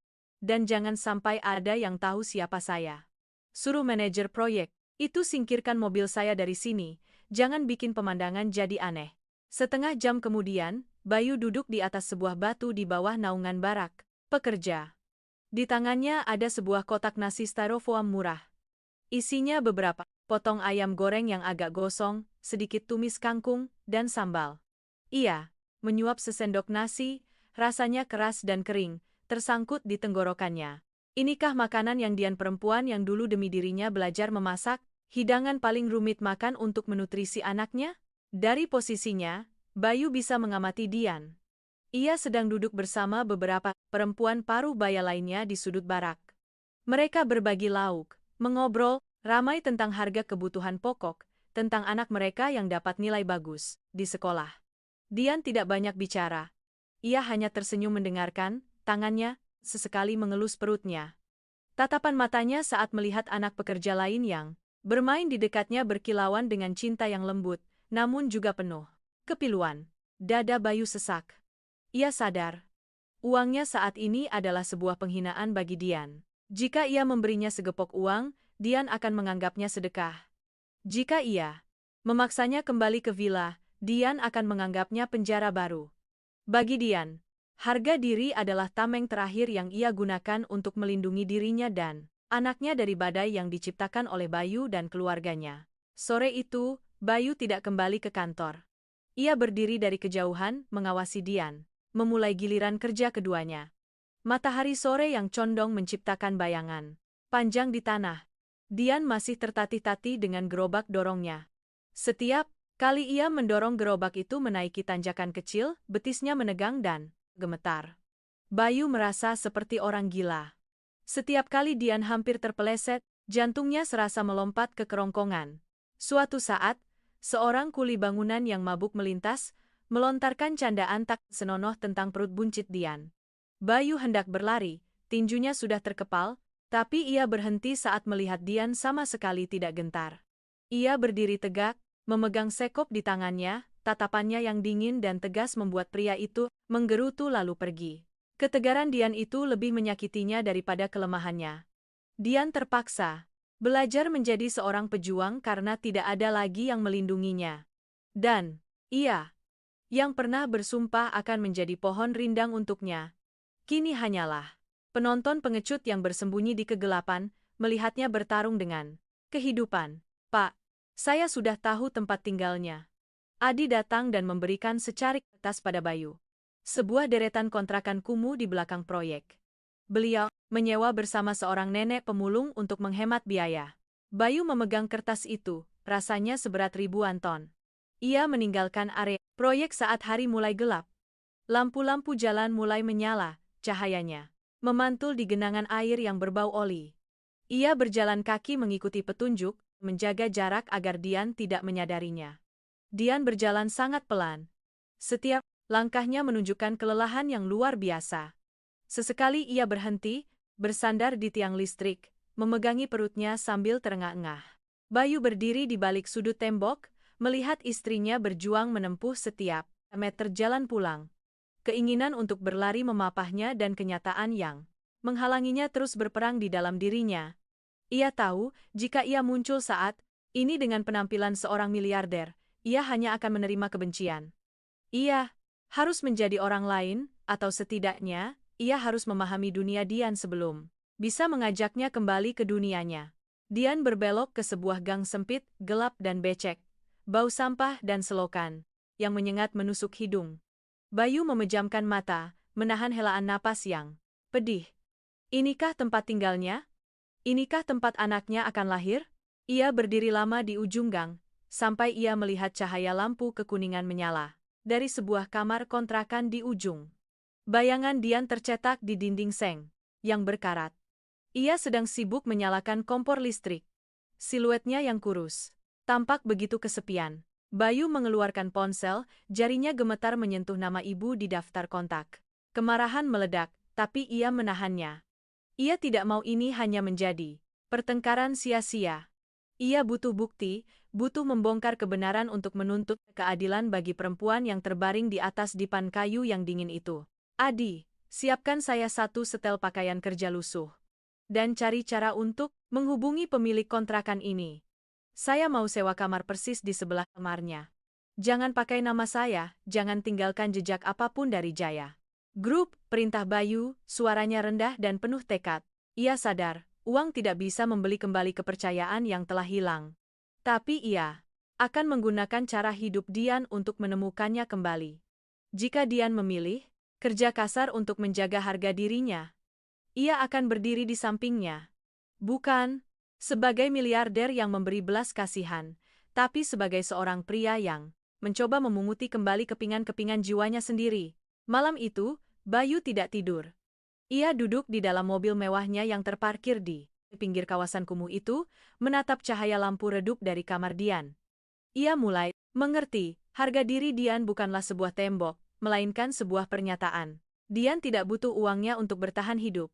Dan jangan sampai ada yang tahu siapa saya. Suruh manajer proyek, itu singkirkan mobil saya dari sini, jangan bikin pemandangan jadi aneh. Setengah jam kemudian, Bayu duduk di atas sebuah batu di bawah naungan barak pekerja. Di tangannya ada sebuah kotak nasi styrofoam murah. Isinya beberapa potong ayam goreng yang agak gosong, sedikit tumis kangkung, dan sambal. Ia menyuap sesendok nasi, rasanya keras dan kering, tersangkut di tenggorokannya. Inikah makanan yang Dian perempuan yang dulu demi dirinya belajar memasak, hidangan paling rumit makan untuk menutrisi anaknya? Dari posisinya, Bayu bisa mengamati Dian. Ia sedang duduk bersama beberapa perempuan paruh baya lainnya di sudut barak. Mereka berbagi lauk, mengobrol, ramai tentang harga kebutuhan pokok, tentang anak mereka yang dapat nilai bagus di sekolah. Dian tidak banyak bicara. Ia hanya tersenyum mendengarkan, tangannya sesekali mengelus perutnya. Tatapan matanya saat melihat anak pekerja lain yang bermain di dekatnya berkilauan dengan cinta yang lembut, namun juga penuh kepiluan. Dada Bayu sesak. Ia sadar, uangnya saat ini adalah sebuah penghinaan bagi Dian. Jika ia memberinya segepok uang, Dian akan menganggapnya sedekah. Jika ia memaksanya kembali ke villa, Dian akan menganggapnya penjara baru. Bagi Dian, harga diri adalah tameng terakhir yang ia gunakan untuk melindungi dirinya dan anaknya dari badai yang diciptakan oleh Bayu dan keluarganya. Sore itu, Bayu tidak kembali ke kantor. Ia berdiri dari kejauhan, mengawasi Dian. memulai giliran kerja keduanya. Matahari sore yang condong menciptakan bayangan panjang di tanah. Dian masih tertatih-tatih dengan gerobak dorongnya. Setiap kali ia mendorong gerobak itu menaiki tanjakan kecil, betisnya menegang dan gemetar. Bayu merasa seperti orang gila. Setiap kali Dian hampir terpeleset, jantungnya serasa melompat ke kerongkongan. Suatu saat, seorang kuli bangunan yang mabuk melintas, melontarkan candaan tak senonoh tentang perut buncit Dian. Bayu hendak berlari, tinjunya sudah terkepal, tapi ia berhenti saat melihat Dian sama sekali tidak gentar. Ia berdiri tegak, memegang sekop di tangannya, tatapannya yang dingin dan tegas membuat pria itu menggerutu lalu pergi. Ketegaran Dian itu lebih menyakitinya daripada kelemahannya. Dian terpaksa belajar menjadi seorang pejuang karena tidak ada lagi yang melindunginya. Dan ia, yang pernah bersumpah akan menjadi pohon rindang untuknya, kini hanyalah penonton pengecut yang bersembunyi di kegelapan, melihatnya bertarung dengan kehidupan. Pak, saya sudah tahu tempat tinggalnya. Adi datang dan memberikan secarik kertas pada Bayu. Sebuah deretan kontrakan kumuh di belakang proyek. Beliau menyewa bersama seorang nenek pemulung untuk menghemat biaya. Bayu memegang kertas itu, rasanya seberat ribuan ton. Ia meninggalkan area proyek saat hari mulai gelap. Lampu-lampu jalan mulai menyala, cahayanya memantul di genangan air yang berbau oli. Ia berjalan kaki mengikuti petunjuk, menjaga jarak agar Dian tidak menyadarinya. Dian berjalan sangat pelan. Setiap langkahnya menunjukkan kelelahan yang luar biasa. Sesekali ia berhenti, bersandar di tiang listrik, memegangi perutnya sambil terengah-engah. Bayu berdiri di balik sudut tembok, melihat istrinya berjuang menempuh setiap meter jalan pulang. Keinginan untuk berlari memapahnya dan kenyataan yang menghalanginya terus berperang di dalam dirinya. Ia tahu, jika ia muncul saat ini dengan penampilan seorang miliarder, ia hanya akan menerima kebencian. Ia harus menjadi orang lain, atau setidaknya, ia harus memahami dunia Dian sebelum bisa mengajaknya kembali ke dunianya. Dian berbelok ke sebuah gang sempit, gelap dan becek. Bau sampah dan selokan yang menyengat menusuk hidung. Bayu memejamkan mata, menahan helaan napas yang pedih. Inikah tempat tinggalnya? Inikah tempat anaknya akan lahir? Ia berdiri lama di ujung gang, sampai ia melihat cahaya lampu kekuningan menyala dari sebuah kamar kontrakan di ujung. Bayangan Dian tercetak di dinding seng yang berkarat. Ia sedang sibuk menyalakan kompor listrik. Siluetnya yang kurus tampak begitu kesepian. Bayu mengeluarkan ponsel, jarinya gemetar menyentuh nama ibu di daftar kontak. Kemarahan meledak, tapi ia menahannya. Ia tidak mau ini hanya menjadi pertengkaran sia-sia. Ia butuh bukti, butuh membongkar kebenaran untuk menuntut keadilan bagi perempuan yang terbaring di atas dipan kayu yang dingin itu. Adi, siapkan saya satu setel pakaian kerja lusuh. Dan cari cara untuk menghubungi pemilik kontrakan ini. Saya mau sewa kamar persis di sebelah kamarnya. Jangan pakai nama saya, jangan tinggalkan jejak apapun dari Jaya. Grup, perintah Bayu, suaranya rendah dan penuh tekad. Ia sadar, uang tidak bisa membeli kembali kepercayaan yang telah hilang. Tapi ia akan menggunakan cara hidup Dian untuk menemukannya kembali. Jika Dian memilih kerja kasar untuk menjaga harga dirinya, ia akan berdiri di sampingnya. Bukan sebagai miliarder yang memberi belas kasihan, tapi sebagai seorang pria yang mencoba memunguti kembali kepingan-kepingan jiwanya sendiri. Malam itu, Bayu tidak tidur. Ia duduk di dalam mobil mewahnya yang terparkir di pinggir kawasan kumuh itu, menatap cahaya lampu redup dari kamar Dian. Ia mulai mengerti, harga diri Dian bukanlah sebuah tembok, melainkan sebuah pernyataan. Dian tidak butuh uangnya untuk bertahan hidup.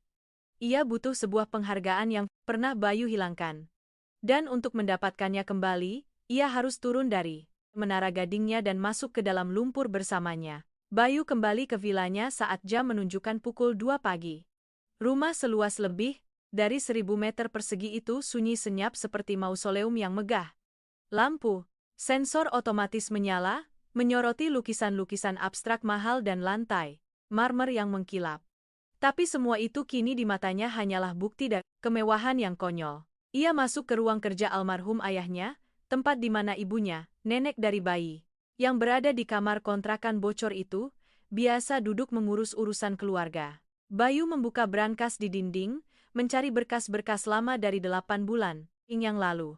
Ia butuh sebuah penghargaan yang pernah Bayu hilangkan. Dan untuk mendapatkannya kembali, ia harus turun dari menara gadingnya dan masuk ke dalam lumpur bersamanya. Bayu kembali ke vilanya saat jam menunjukkan pukul 2 pagi. Rumah seluas lebih dari 1000 meter persegi itu sunyi senyap seperti mausoleum yang megah. Lampu sensor otomatis menyala, menyoroti lukisan-lukisan abstrak mahal dan lantai marmer yang mengkilap. Tapi semua itu kini di matanya hanyalah bukti dan kemewahan yang konyol. Ia masuk ke ruang kerja almarhum ayahnya, tempat di mana ibunya, nenek dari bayi, yang berada di kamar kontrakan bocor itu, biasa duduk mengurus urusan keluarga. Bayu membuka brankas di dinding, mencari berkas-berkas lama dari 8 bulan yang lalu.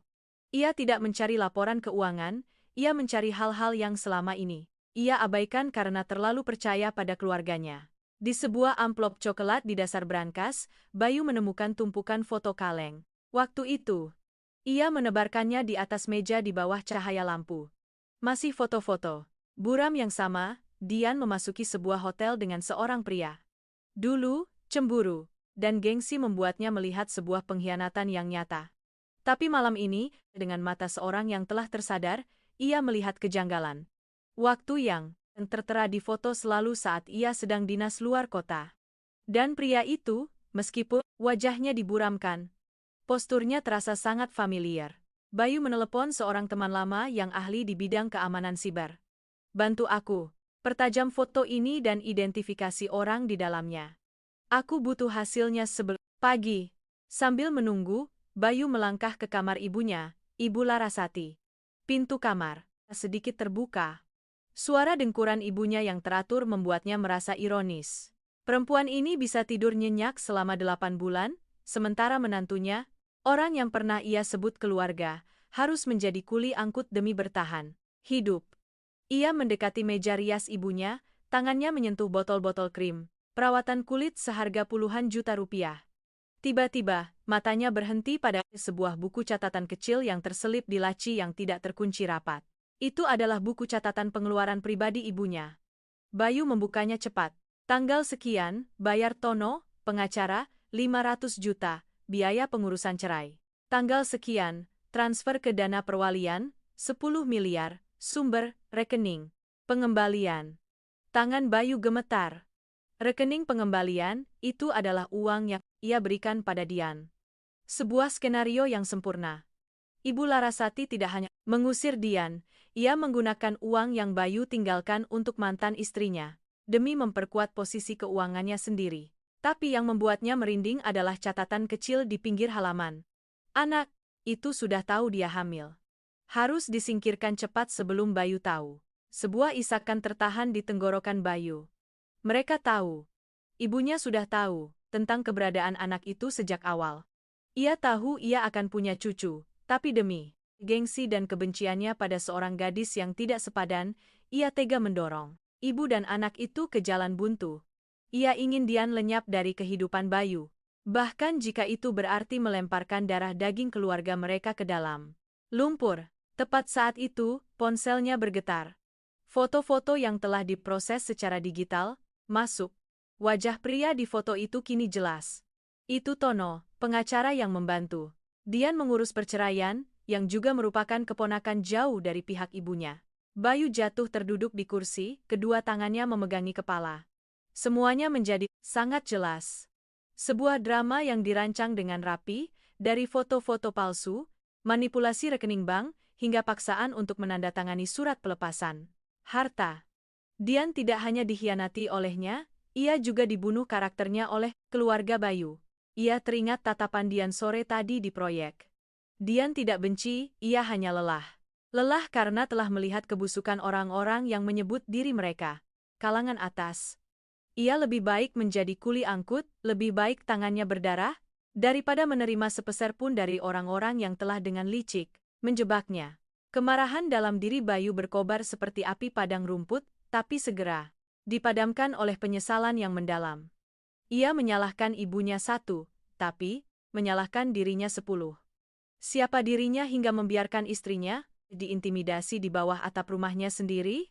Ia tidak mencari laporan keuangan, ia mencari hal-hal yang selama ini ia abaikan karena terlalu percaya pada keluarganya. Di sebuah amplop coklat di dasar brankas, Bayu menemukan tumpukan foto kaleng. Waktu itu, ia menebarkannya di atas meja di bawah cahaya lampu. Masih foto-foto. Buram yang sama, Dian memasuki sebuah hotel dengan seorang pria. Dulu, cemburu dan gengsi membuatnya melihat sebuah pengkhianatan yang nyata. Tapi malam ini, dengan mata seorang yang telah tersadar, ia melihat kejanggalan. Waktu yang tertera di foto selalu saat ia sedang dinas luar kota. Dan pria itu, meskipun wajahnya diburamkan, posturnya terasa sangat familiar. Bayu menelepon seorang teman lama yang ahli di bidang keamanan siber. Bantu aku, pertajam foto ini dan identifikasi orang di dalamnya. Aku butuh hasilnya sebelum pagi. Sambil menunggu, Bayu melangkah ke kamar ibunya, Ibu Larasati. Pintu kamar sedikit terbuka. Suara dengkuran ibunya yang teratur membuatnya merasa ironis. Perempuan ini bisa tidur nyenyak selama 8 bulan, sementara menantunya, orang yang pernah ia sebut keluarga, harus menjadi kuli angkut demi bertahan hidup. Ia mendekati meja rias ibunya, tangannya menyentuh botol-botol krim, perawatan kulit seharga puluhan juta rupiah. Tiba-tiba, matanya berhenti pada sebuah buku catatan kecil yang terselip di laci yang tidak terkunci rapat. Itu adalah buku catatan pengeluaran pribadi ibunya. Bayu membukanya cepat. Tanggal sekian, bayar Tono, pengacara, 500 juta, biaya pengurusan cerai. Tanggal sekian, transfer ke dana perwalian, 10 miliar, sumber, rekening. Pengembalian. Tangan Bayu gemetar. Rekening pengembalian, itu adalah uang yang ia berikan pada Dian. Sebuah skenario yang sempurna. Ibu Larasati tidak hanya mengusir Dian, ia menggunakan uang yang Bayu tinggalkan untuk mantan istrinya, demi memperkuat posisi keuangannya sendiri. Tapi yang membuatnya merinding adalah catatan kecil di pinggir halaman. Anak, itu sudah tahu dia hamil. Harus disingkirkan cepat sebelum Bayu tahu. Sebuah isakan tertahan di tenggorokan Bayu. Mereka tahu. Ibunya sudah tahu tentang keberadaan anak itu sejak awal. Ia tahu ia akan punya cucu. Tapi demi gengsi dan kebenciannya pada seorang gadis yang tidak sepadan, ia tega mendorong ibu dan anak itu ke jalan buntu. Ia ingin Dian lenyap dari kehidupan Bayu. Bahkan jika itu berarti melemparkan darah daging keluarga mereka ke dalam lumpur. Tepat saat itu, ponselnya bergetar. Foto-foto yang telah diproses secara digital, masuk. Wajah pria di foto itu kini jelas. Itu Tono, pengacara yang membantu Dian mengurus perceraian, yang juga merupakan keponakan jauh dari pihak ibunya. Bayu jatuh terduduk di kursi, kedua tangannya memegangi kepala. Semuanya menjadi sangat jelas. Sebuah drama yang dirancang dengan rapi, dari foto-foto palsu, manipulasi rekening bank, hingga paksaan untuk menandatangani surat pelepasan harta. Dian tidak hanya dikhianati olehnya, ia juga dibunuh karakternya oleh keluarga Bayu. Ia teringat tatapan Dian sore tadi di proyek. Dian tidak benci, ia hanya lelah. Lelah karena telah melihat kebusukan orang-orang yang menyebut diri mereka kalangan atas. Ia lebih baik menjadi kuli angkut, lebih baik tangannya berdarah, daripada menerima sepeser pun dari orang-orang yang telah dengan licik menjebaknya. Kemarahan dalam diri Bayu berkobar seperti api padang rumput, tapi segera dipadamkan oleh penyesalan yang mendalam. Ia menyalahkan ibunya 1, tapi menyalahkan dirinya 10. Siapa dirinya hingga membiarkan istrinya diintimidasi di bawah atap rumahnya sendiri?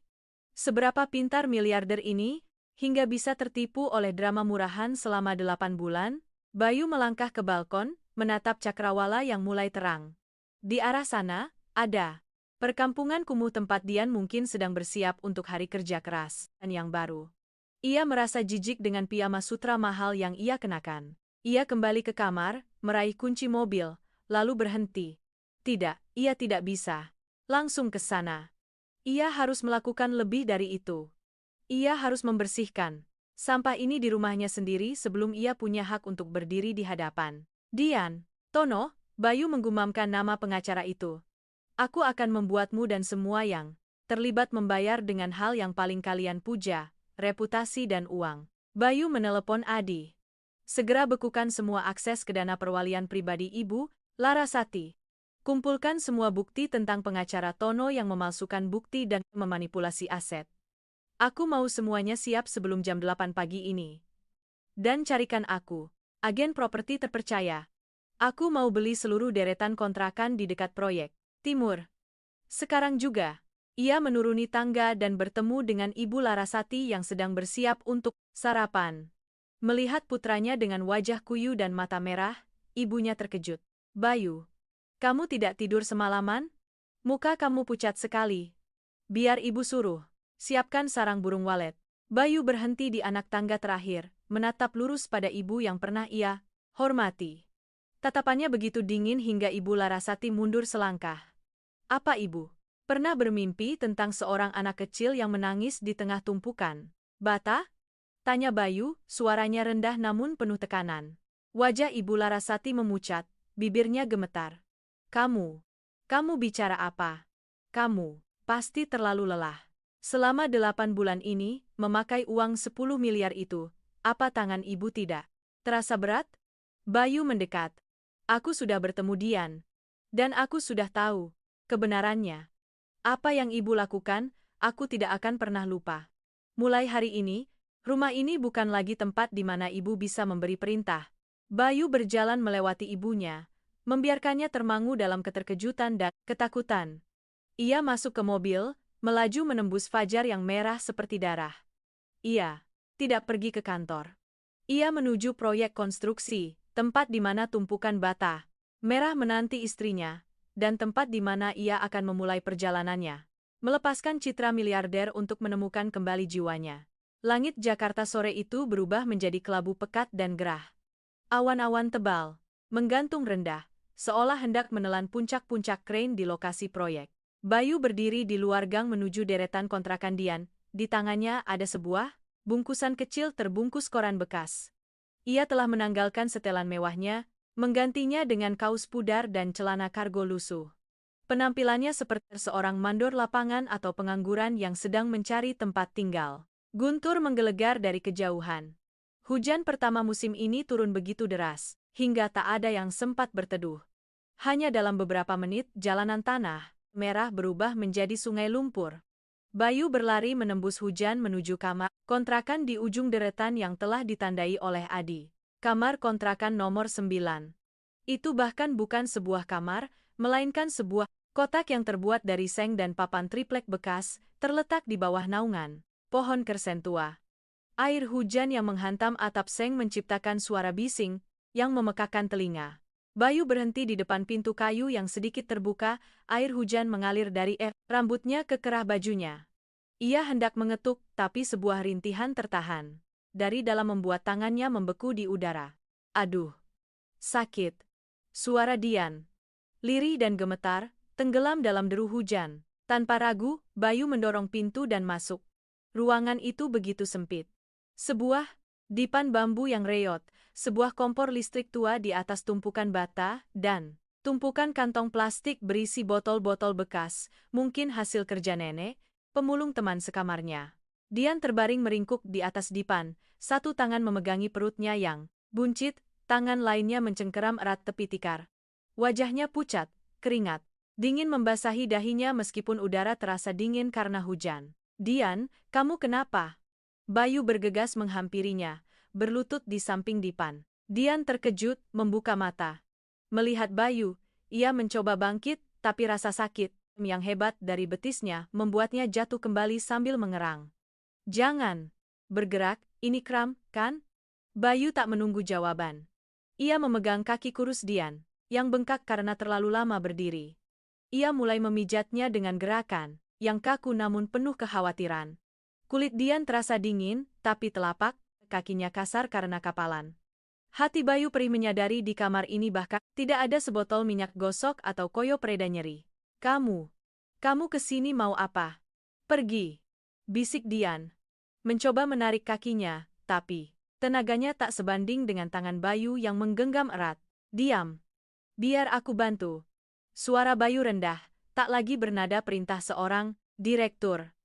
Seberapa pintar miliarder ini hingga bisa tertipu oleh drama murahan selama 8 bulan? Bayu melangkah ke balkon, menatap cakrawala yang mulai terang. Di arah sana, ada perkampungan kumuh tempat Dian mungkin sedang bersiap untuk hari kerja keras dan yang baru. Ia merasa jijik dengan piyama sutra mahal yang ia kenakan. Ia kembali ke kamar, meraih kunci mobil, lalu berhenti. Tidak, ia tidak bisa langsung ke sana. Ia harus melakukan lebih dari itu. Ia harus membersihkan sampah ini di rumahnya sendiri sebelum ia punya hak untuk berdiri di hadapan Dian. Tono, Bayu menggumamkan nama pengacara itu. Aku akan membuatmu dan semua yang terlibat membayar dengan hal yang paling kalian puja, reputasi dan uang. Bayu menelepon Adi. Segera bekukan semua akses ke dana perwalian pribadi Ibu Larasati. Kumpulkan semua bukti tentang pengacara Tono yang memalsukan bukti dan memanipulasi aset. Aku mau semuanya siap sebelum jam 8 pagi ini. Dan carikan aku agen properti terpercaya. Aku mau beli seluruh deretan kontrakan di dekat proyek Timur. Sekarang juga. Ia menuruni tangga dan bertemu dengan Ibu Larasati yang sedang bersiap untuk sarapan. Melihat putranya dengan wajah kuyu dan mata merah, ibunya terkejut. Bayu, kamu tidak tidur semalaman? Muka kamu pucat sekali. Biar ibu suruh. Siapkan sarang burung walet. Bayu berhenti di anak tangga terakhir, menatap lurus pada ibu yang pernah ia hormati. Tatapannya begitu dingin hingga Ibu Larasati mundur selangkah. Apa ibu pernah bermimpi tentang seorang anak kecil yang menangis di tengah tumpukan bata? Tanya Bayu, suaranya rendah namun penuh tekanan. Wajah Ibu Larasati memucat, bibirnya gemetar. Kamu bicara apa? Kamu pasti terlalu lelah. Selama 8 bulan ini, memakai uang 10 miliar itu, apa tangan ibu tidak terasa berat? Bayu mendekat. Aku sudah bertemu Dian. Dan aku sudah tahu kebenarannya. Apa yang ibu lakukan, aku tidak akan pernah lupa. Mulai hari ini, rumah ini bukan lagi tempat di mana ibu bisa memberi perintah. Bayu berjalan melewati ibunya, membiarkannya termangu dalam keterkejutan dan ketakutan. Ia masuk ke mobil, melaju menembus fajar yang merah seperti darah. Ia tidak pergi ke kantor. Ia menuju proyek konstruksi, tempat di mana tumpukan bata merah menanti istrinya, dan tempat di mana ia akan memulai perjalanannya. Melepaskan citra miliarder untuk menemukan kembali jiwanya. Langit Jakarta sore itu berubah menjadi kelabu pekat dan gerah. Awan-awan tebal menggantung rendah, seolah hendak menelan puncak-puncak krain di lokasi proyek. Bayu berdiri di luar gang menuju deretan kontrakan Dian. Di tangannya ada sebuah bungkusan kecil terbungkus koran bekas. Ia telah menanggalkan setelan mewahnya, menggantinya dengan kaos pudar dan celana kargo lusuh. Penampilannya seperti seorang mandor lapangan atau pengangguran yang sedang mencari tempat tinggal. Guntur menggelegar dari kejauhan. Hujan pertama musim ini turun begitu deras, hingga tak ada yang sempat berteduh. Hanya dalam beberapa menit, jalanan tanah merah berubah menjadi sungai lumpur. Bayu berlari menembus hujan menuju kamar kontrakan di ujung deretan yang telah ditandai oleh Adi. Kamar kontrakan nomor 9. Itu bahkan bukan sebuah kamar, melainkan sebuah kotak yang terbuat dari seng dan papan triplek bekas, terletak di bawah naungan pohon kersen tua. Air hujan yang menghantam atap seng menciptakan suara bising yang memekakkan telinga. Bayu berhenti di depan pintu kayu yang sedikit terbuka, air hujan mengalir dari rambutnya ke kerah bajunya. Ia hendak mengetuk, tapi sebuah rintihan tertahan dari dalam membuat tangannya membeku di udara. Aduh, sakit. Suara Dian, lirih dan gemetar, tenggelam dalam deru hujan. Tanpa ragu, Bayu mendorong pintu dan masuk. Ruangan itu begitu sempit. Sebuah dipan bambu yang reot, sebuah kompor listrik tua di atas tumpukan bata, dan tumpukan kantong plastik berisi botol-botol bekas, mungkin hasil kerja nenek, pemulung teman sekamarnya. Dian terbaring meringkuk di atas dipan, satu tangan memegangi perutnya yang buncit, tangan lainnya mencengkeram erat tepi tikar. Wajahnya pucat, keringat dingin membasahi dahinya meskipun udara terasa dingin karena hujan. Dian, kamu kenapa? Bayu bergegas menghampirinya, berlutut di samping dipan. Dian terkejut, membuka mata. Melihat Bayu, ia mencoba bangkit, tapi rasa sakit yang hebat dari betisnya membuatnya jatuh kembali sambil mengerang. Jangan bergerak, ini kram, kan? Bayu tak menunggu jawaban. Ia memegang kaki kurus Dian, yang bengkak karena terlalu lama berdiri. Ia mulai memijatnya dengan gerakan yang kaku namun penuh kekhawatiran. Kulit Dian terasa dingin, tapi telapak kakinya kasar karena kapalan. Hati Bayu perih menyadari di kamar ini bahkan tidak ada sebotol minyak gosok atau koyo pereda nyeri. Kamu kesini mau apa? Pergi, bisik Dian. Mencoba menarik kakinya, tapi tenaganya tak sebanding dengan tangan Bayu yang menggenggam erat. Diam. Biar aku bantu. Suara Bayu rendah, tak lagi bernada perintah seorang direktur.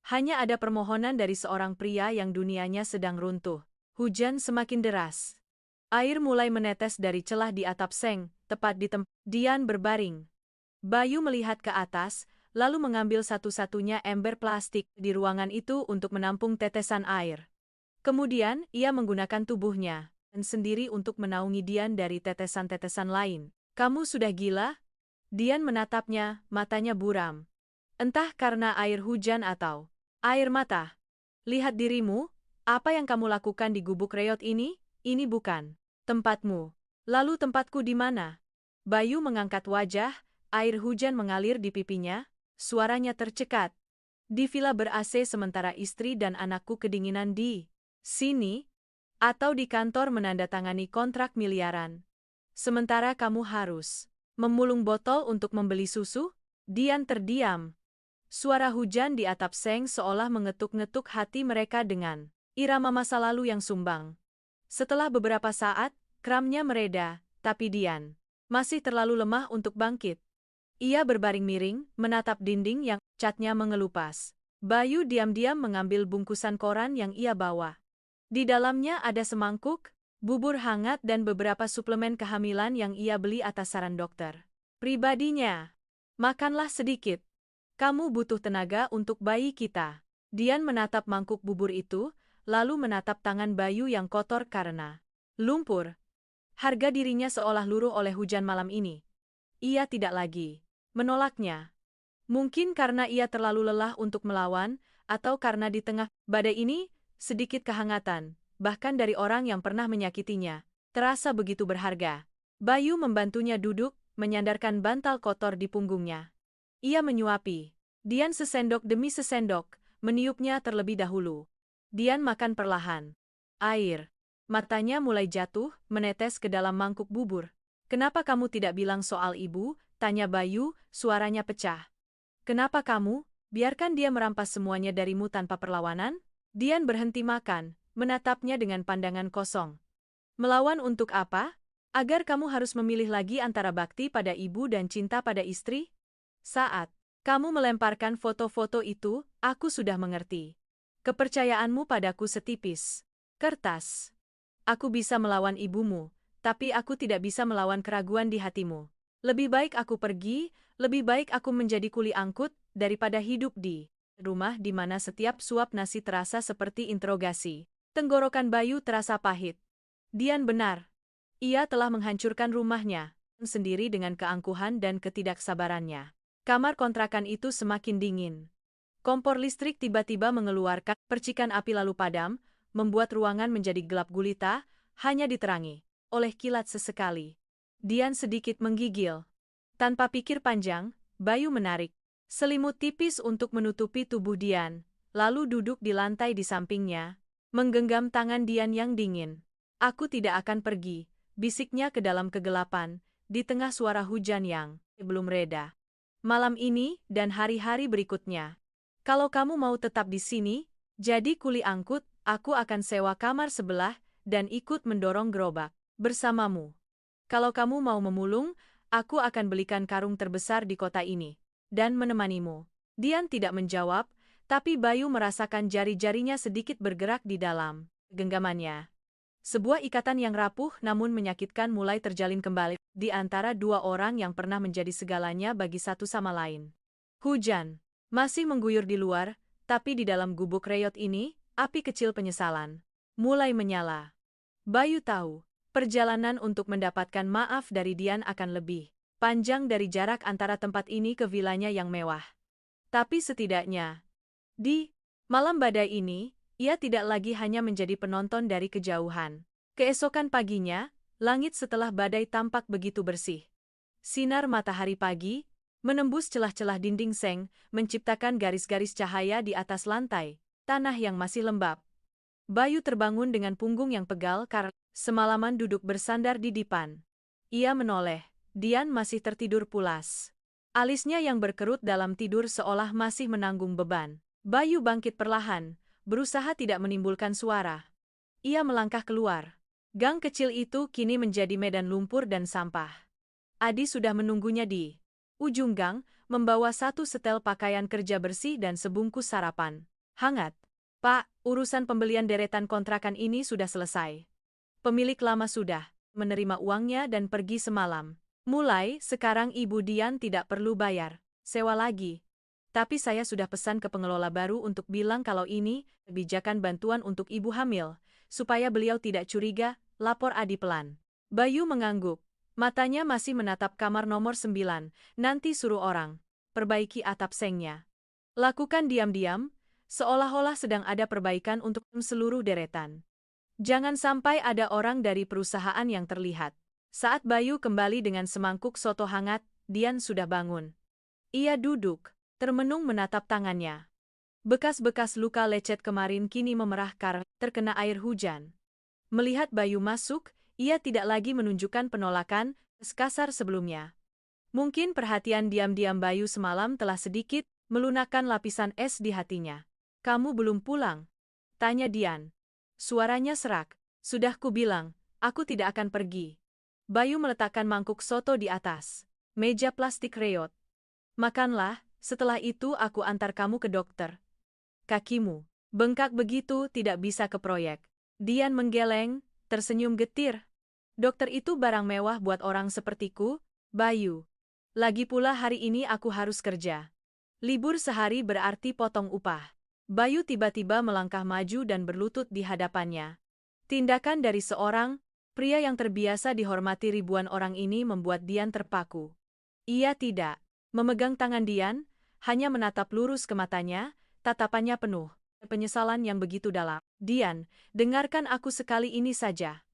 Hanya ada permohonan dari seorang pria yang dunianya sedang runtuh. Hujan semakin deras. Air mulai menetes dari celah di atap seng, tepat di tempat Dian berbaring. Bayu melihat ke atas, lalu mengambil satu-satunya ember plastik di ruangan itu untuk menampung tetesan air. Kemudian, ia menggunakan tubuhnya sendiri untuk menaungi Dian dari tetesan-tetesan lain. Kamu sudah gila? Dian menatapnya, matanya buram. Entah karena air hujan atau air mata. Lihat dirimu, apa yang kamu lakukan di gubuk reot ini bukan tempatmu. Lalu tempatku di mana? Bayu mengangkat wajah, air hujan mengalir di pipinya, suaranya tercekat. Di villa ber-AC sementara istri dan anakku kedinginan di sini, atau di kantor menandatangani kontrak miliaran. Sementara kamu harus memulung botol untuk membeli susu? Dian terdiam. Suara hujan di atap seng seolah mengetuk-ngetuk hati mereka dengan irama masa lalu yang sumbang. Setelah beberapa saat, kramnya mereda, tapi Dian masih terlalu lemah untuk bangkit. Ia berbaring miring, menatap dinding yang catnya mengelupas. Bayu diam-diam mengambil bungkusan koran yang ia bawa. Di dalamnya ada semangkuk, bubur hangat dan beberapa suplemen kehamilan yang ia beli atas saran dokter pribadinya. Makanlah sedikit. Kamu butuh tenaga untuk bayi kita. Dian menatap mangkuk bubur itu, lalu menatap tangan Bayu yang kotor karena lumpur. Harga dirinya seolah luruh oleh hujan malam ini. Ia tidak lagi menolaknya. Mungkin karena ia terlalu lelah untuk melawan, atau karena di tengah badai ini, sedikit kehangatan, bahkan dari orang yang pernah menyakitinya, terasa begitu berharga. Bayu membantunya duduk, menyandarkan bantal kotor di punggungnya. Ia menyuapi. Dian sesendok demi sesendok, meniupnya terlebih dahulu. Dian makan perlahan. Air matanya mulai jatuh, menetes ke dalam mangkuk bubur. Kenapa kamu tidak bilang soal ibu? Tanya Bayu, suaranya pecah. Kenapa kamu biarkan dia merampas semuanya darimu tanpa perlawanan? Dian berhenti makan, menatapnya dengan pandangan kosong. Melawan untuk apa? Agar kamu harus memilih lagi antara bakti pada ibu dan cinta pada istri? Saat kamu melemparkan foto-foto itu, aku sudah mengerti. Kepercayaanmu padaku setipis kertas. Aku bisa melawan ibumu, tapi aku tidak bisa melawan keraguan di hatimu. Lebih baik aku pergi, lebih baik aku menjadi kuli angkut, daripada hidup di rumah di mana setiap suap nasi terasa seperti interogasi. Tenggorokan Bayu terasa pahit. Dian benar. Ia telah menghancurkan rumahnya sendiri dengan keangkuhan dan ketidaksabarannya. Kamar kontrakan itu semakin dingin. Kompor listrik tiba-tiba mengeluarkan percikan api lalu padam, membuat ruangan menjadi gelap gulita, hanya diterangi oleh kilat sesekali. Dian sedikit menggigil. Tanpa pikir panjang, Bayu menarik selimut tipis untuk menutupi tubuh Dian, lalu duduk di lantai di sampingnya, menggenggam tangan Dian yang dingin. Aku tidak akan pergi, bisiknya ke dalam kegelapan, di tengah suara hujan yang belum reda. Malam ini dan hari-hari berikutnya. Kalau kamu mau tetap di sini, jadi kuli angkut, aku akan sewa kamar sebelah dan ikut mendorong gerobak bersamamu. Kalau kamu mau memulung, aku akan belikan karung terbesar di kota ini dan menemanimu. Dian tidak menjawab, tapi Bayu merasakan jari-jarinya sedikit bergerak di dalam genggamannya. Sebuah ikatan yang rapuh namun menyakitkan mulai terjalin kembali di antara dua orang yang pernah menjadi segalanya bagi satu sama lain. Hujan masih mengguyur di luar, tapi di dalam gubuk reot ini, api kecil penyesalan mulai menyala. Bayu tahu, perjalanan untuk mendapatkan maaf dari Dian akan lebih panjang dari jarak antara tempat ini ke vilanya yang mewah. Tapi setidaknya, di malam badai ini, ia tidak lagi hanya menjadi penonton dari kejauhan. Keesokan paginya, langit setelah badai tampak begitu bersih. Sinar matahari pagi menembus celah-celah dinding seng, menciptakan garis-garis cahaya di atas lantai, tanah yang masih lembab. Bayu terbangun dengan punggung yang pegal karena semalaman duduk bersandar di dipan. Ia menoleh, Dian masih tertidur pulas. Alisnya yang berkerut dalam tidur seolah masih menanggung beban. Bayu bangkit perlahan, berusaha tidak menimbulkan suara. Ia melangkah keluar. Gang kecil itu kini menjadi medan lumpur dan sampah. Adi sudah menunggunya di ujung gang, membawa satu setel pakaian kerja bersih dan sebungkus sarapan. Hangat. Pak, urusan pembelian deretan kontrakan ini sudah selesai. Pemilik lama sudah menerima uangnya dan pergi semalam. Mulai sekarang Ibu Dian tidak perlu bayar sewa lagi. Tapi saya sudah pesan ke pengelola baru untuk bilang kalau ini kebijakan bantuan untuk ibu hamil, supaya beliau tidak curiga, lapor Adi pelan. Bayu mengangguk. Matanya masih menatap kamar nomor 9, nanti suruh orang perbaiki atap sengnya. Lakukan diam-diam, seolah-olah sedang ada perbaikan untuk seluruh deretan. Jangan sampai ada orang dari perusahaan yang terlihat. Saat Bayu kembali dengan semangkuk soto hangat, Dian sudah bangun. Ia duduk, termenung menatap tangannya. Bekas-bekas luka lecet kemarin kini memerah karena terkena air hujan. Melihat Bayu masuk, ia tidak lagi menunjukkan penolakan sekasar sebelumnya. Mungkin perhatian diam-diam Bayu semalam telah sedikit melunakkan lapisan es di hatinya. Kamu belum pulang? Tanya Dian. Suaranya serak. Sudah kubilang, aku tidak akan pergi. Bayu meletakkan mangkuk soto di atas meja plastik reot. Makanlah, setelah itu aku antar kamu ke dokter. Kakimu bengkak begitu tidak bisa ke proyek. Dian menggeleng, tersenyum getir. Dokter itu barang mewah buat orang sepertiku, Bayu. Lagi pula hari ini aku harus kerja. Libur sehari berarti potong upah. Bayu tiba-tiba melangkah maju dan berlutut di hadapannya. Tindakan dari seorang pria yang terbiasa dihormati ribuan orang ini membuat Dian terpaku. Ia tidak memegang tangan Dian, hanya menatap lurus ke matanya, tatapannya penuh penyesalan yang begitu dalam. Dian, dengarkan aku sekali ini saja.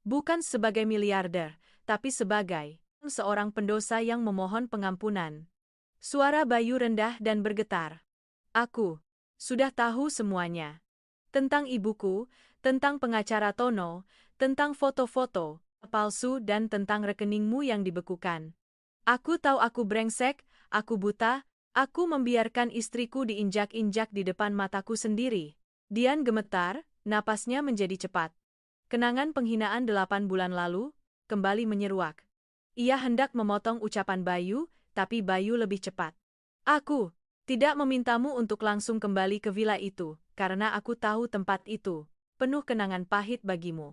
Bukan sebagai miliarder, tapi sebagai seorang pendosa yang memohon pengampunan. Suara Bayu rendah dan bergetar. Aku sudah tahu semuanya. Tentang ibuku, tentang pengacara Tono, tentang foto-foto palsu dan tentang rekeningmu yang dibekukan. Aku tahu aku brengsek, aku buta, aku membiarkan istriku diinjak-injak di depan mataku sendiri. Dian gemetar, napasnya menjadi cepat. Kenangan penghinaan 8 bulan lalu, kembali menyeruak. Ia hendak memotong ucapan Bayu, tapi Bayu lebih cepat. Aku tidak memintamu untuk langsung kembali ke villa itu, karena aku tahu tempat itu penuh kenangan pahit bagimu.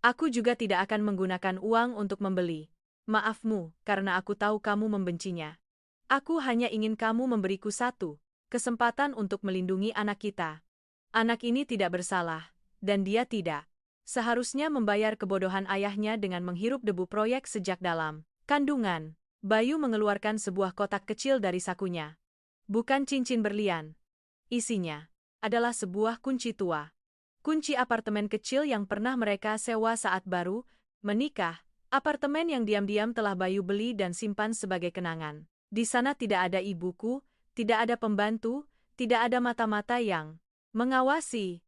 Aku juga tidak akan menggunakan uang untuk membeli maafmu, karena aku tahu kamu membencinya. Aku hanya ingin kamu memberiku satu kesempatan untuk melindungi anak kita. Anak ini tidak bersalah, dan dia tidak seharusnya membayar kebodohan ayahnya dengan menghirup debu proyek sejak dalam kandungan. Bayu mengeluarkan sebuah kotak kecil dari sakunya. Bukan cincin berlian. Isinya adalah sebuah kunci tua. Kunci apartemen kecil yang pernah mereka sewa saat baru menikah. Apartemen yang diam-diam telah Bayu beli dan simpan sebagai kenangan. Di sana tidak ada ibuku, tidak ada pembantu, tidak ada mata-mata yang mengawasi.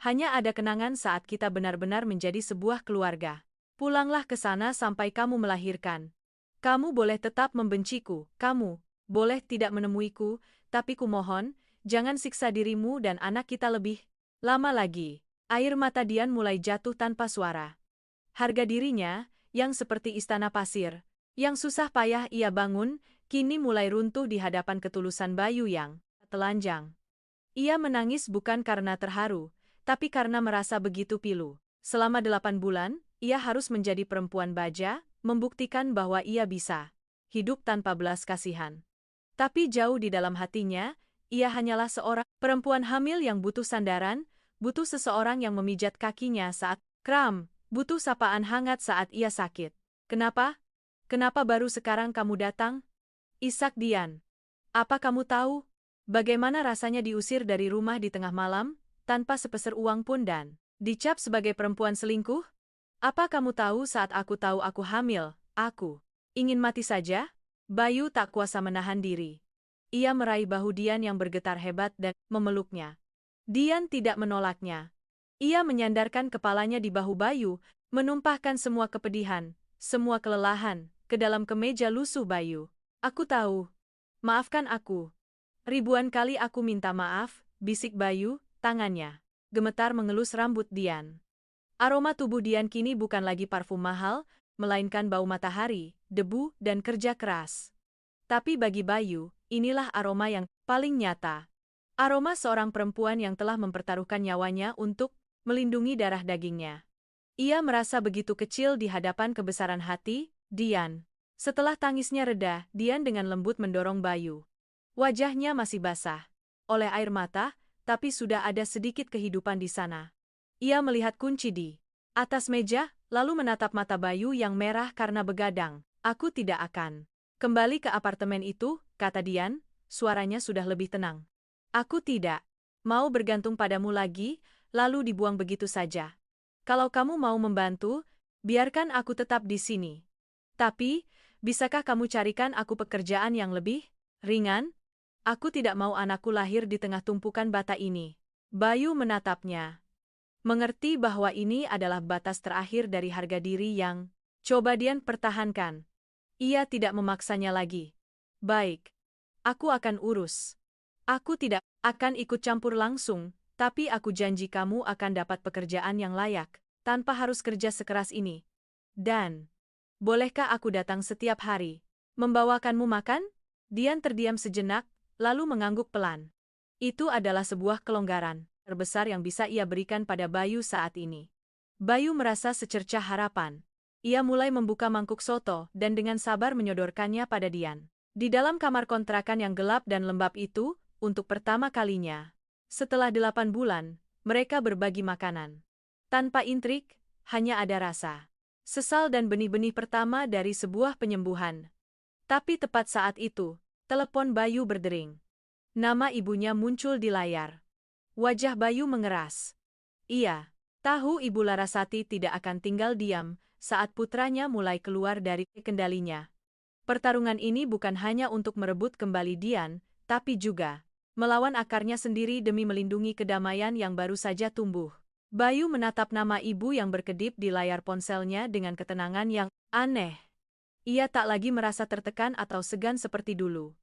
Hanya ada kenangan saat kita benar-benar menjadi sebuah keluarga. Pulanglah ke sana sampai kamu melahirkan. Kamu boleh tetap membenciku, kamu boleh tidak menemuiku, tapi kumohon, jangan siksa dirimu dan anak kita lebih lama lagi. Air mata Dian mulai jatuh tanpa suara. Harga dirinya, yang seperti istana pasir, yang susah payah ia bangun, kini mulai runtuh di hadapan ketulusan Bayu yang telanjang. Ia menangis bukan karena terharu, tapi karena merasa begitu pilu. Selama 8 bulan, ia harus menjadi perempuan baja, membuktikan bahwa ia bisa hidup tanpa belas kasihan. Tapi jauh di dalam hatinya, ia hanyalah seorang perempuan hamil yang butuh sandaran, butuh seseorang yang memijat kakinya saat kram, butuh sapaan hangat saat ia sakit. Kenapa? Kenapa baru sekarang kamu datang? Isak Dian. Apa kamu tahu bagaimana rasanya diusir dari rumah di tengah malam, tanpa sepeser uang pun dan dicap sebagai perempuan selingkuh? Apa kamu tahu saat aku tahu aku hamil, aku ingin mati saja? Bayu tak kuasa menahan diri. Ia meraih bahu Dian yang bergetar hebat dan memeluknya. Dian tidak menolaknya. Ia menyandarkan kepalanya di bahu Bayu, menumpahkan semua kepedihan, semua kelelahan, ke dalam kemeja lusuh Bayu. Aku tahu. Maafkan aku. Ribuan kali aku minta maaf, bisik Bayu, tangannya gemetar mengelus rambut Dian. Aroma tubuh Dian kini bukan lagi parfum mahal, melainkan bau matahari, debu, dan kerja keras. Tapi bagi Bayu, inilah aroma yang paling nyata. Aroma seorang perempuan yang telah mempertaruhkan nyawanya untuk melindungi darah dagingnya. Ia merasa begitu kecil di hadapan kebesaran hati, Dian. Setelah tangisnya reda, Dian dengan lembut mendorong Bayu. Wajahnya masih basah oleh air mata, tapi sudah ada sedikit kehidupan di sana. Ia melihat kunci di atas meja, lalu menatap mata Bayu yang merah karena begadang. Aku tidak akan kembali ke apartemen itu, kata Dian, suaranya sudah lebih tenang. Aku tidak mau bergantung padamu lagi, lalu dibuang begitu saja. Kalau kamu mau membantu, biarkan aku tetap di sini. Tapi, bisakah kamu carikan aku pekerjaan yang lebih ringan? Aku tidak mau anakku lahir di tengah tumpukan bata ini. Bayu menatapnya. Mengerti bahwa ini adalah batas terakhir dari harga diri yang coba Dian pertahankan. Ia tidak memaksanya lagi. Baik. Aku akan urus. Aku tidak akan ikut campur langsung, tapi aku janji kamu akan dapat pekerjaan yang layak, tanpa harus kerja sekeras ini. Dan, bolehkah aku datang setiap hari? Membawakanmu makan? Dian terdiam sejenak, lalu mengangguk pelan. Itu adalah sebuah kelonggaran terbesar yang bisa ia berikan pada Bayu saat ini. Bayu merasa secercah harapan. Ia mulai membuka mangkuk soto dan dengan sabar menyodorkannya pada Dian. Di dalam kamar kontrakan yang gelap dan lembab itu, untuk pertama kalinya, setelah 8 bulan, mereka berbagi makanan. Tanpa intrik, hanya ada rasa sesal dan benih-benih pertama dari sebuah penyembuhan. Tapi tepat saat itu, telepon Bayu berdering. Nama ibunya muncul di layar. Wajah Bayu mengeras. Ia tahu Ibu Larasati tidak akan tinggal diam saat putranya mulai keluar dari kendalinya. Pertarungan ini bukan hanya untuk merebut kembali Dian, tapi juga melawan akarnya sendiri demi melindungi kedamaian yang baru saja tumbuh. Bayu menatap nama ibu yang berkedip di layar ponselnya dengan ketenangan yang aneh. Ia tak lagi merasa tertekan atau segan seperti dulu.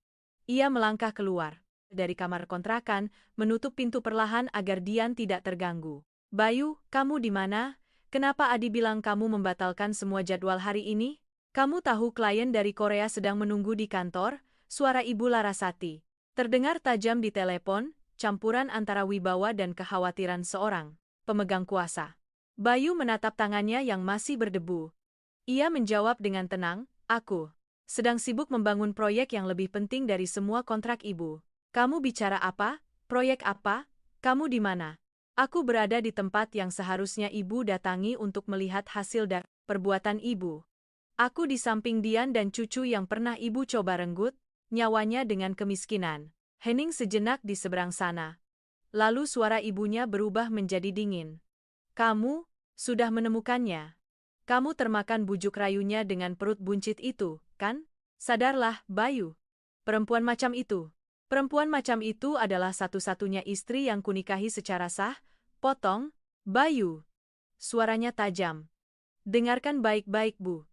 Ia melangkah keluar dari kamar kontrakan, menutup pintu perlahan agar Dian tidak terganggu. Bayu, kamu di mana? Kenapa Adi bilang kamu membatalkan semua jadwal hari ini? Kamu tahu klien dari Korea sedang menunggu di kantor? Suara Ibu Larasati terdengar tajam di telepon, campuran antara wibawa dan kekhawatiran seorang pemegang kuasa. Bayu menatap tangannya yang masih berdebu. Ia menjawab dengan tenang, aku sedang sibuk membangun proyek yang lebih penting dari semua kontrak ibu. Kamu bicara apa? Proyek apa? Kamu di mana? Aku berada di tempat yang seharusnya ibu datangi untuk melihat hasil dari perbuatan ibu. Aku di samping Dian dan cucu yang pernah ibu coba renggut nyawanya dengan kemiskinan. Hening sejenak di seberang sana. Lalu suara ibunya berubah menjadi dingin. Kamu sudah menemukannya. Kamu termakan bujuk rayunya dengan perut buncit itu, kan? Sadarlah, Bayu. Perempuan macam itu adalah satu-satunya istri yang kunikahi secara sah, potong, Bayu. Suaranya tajam. Dengarkan baik-baik, Bu.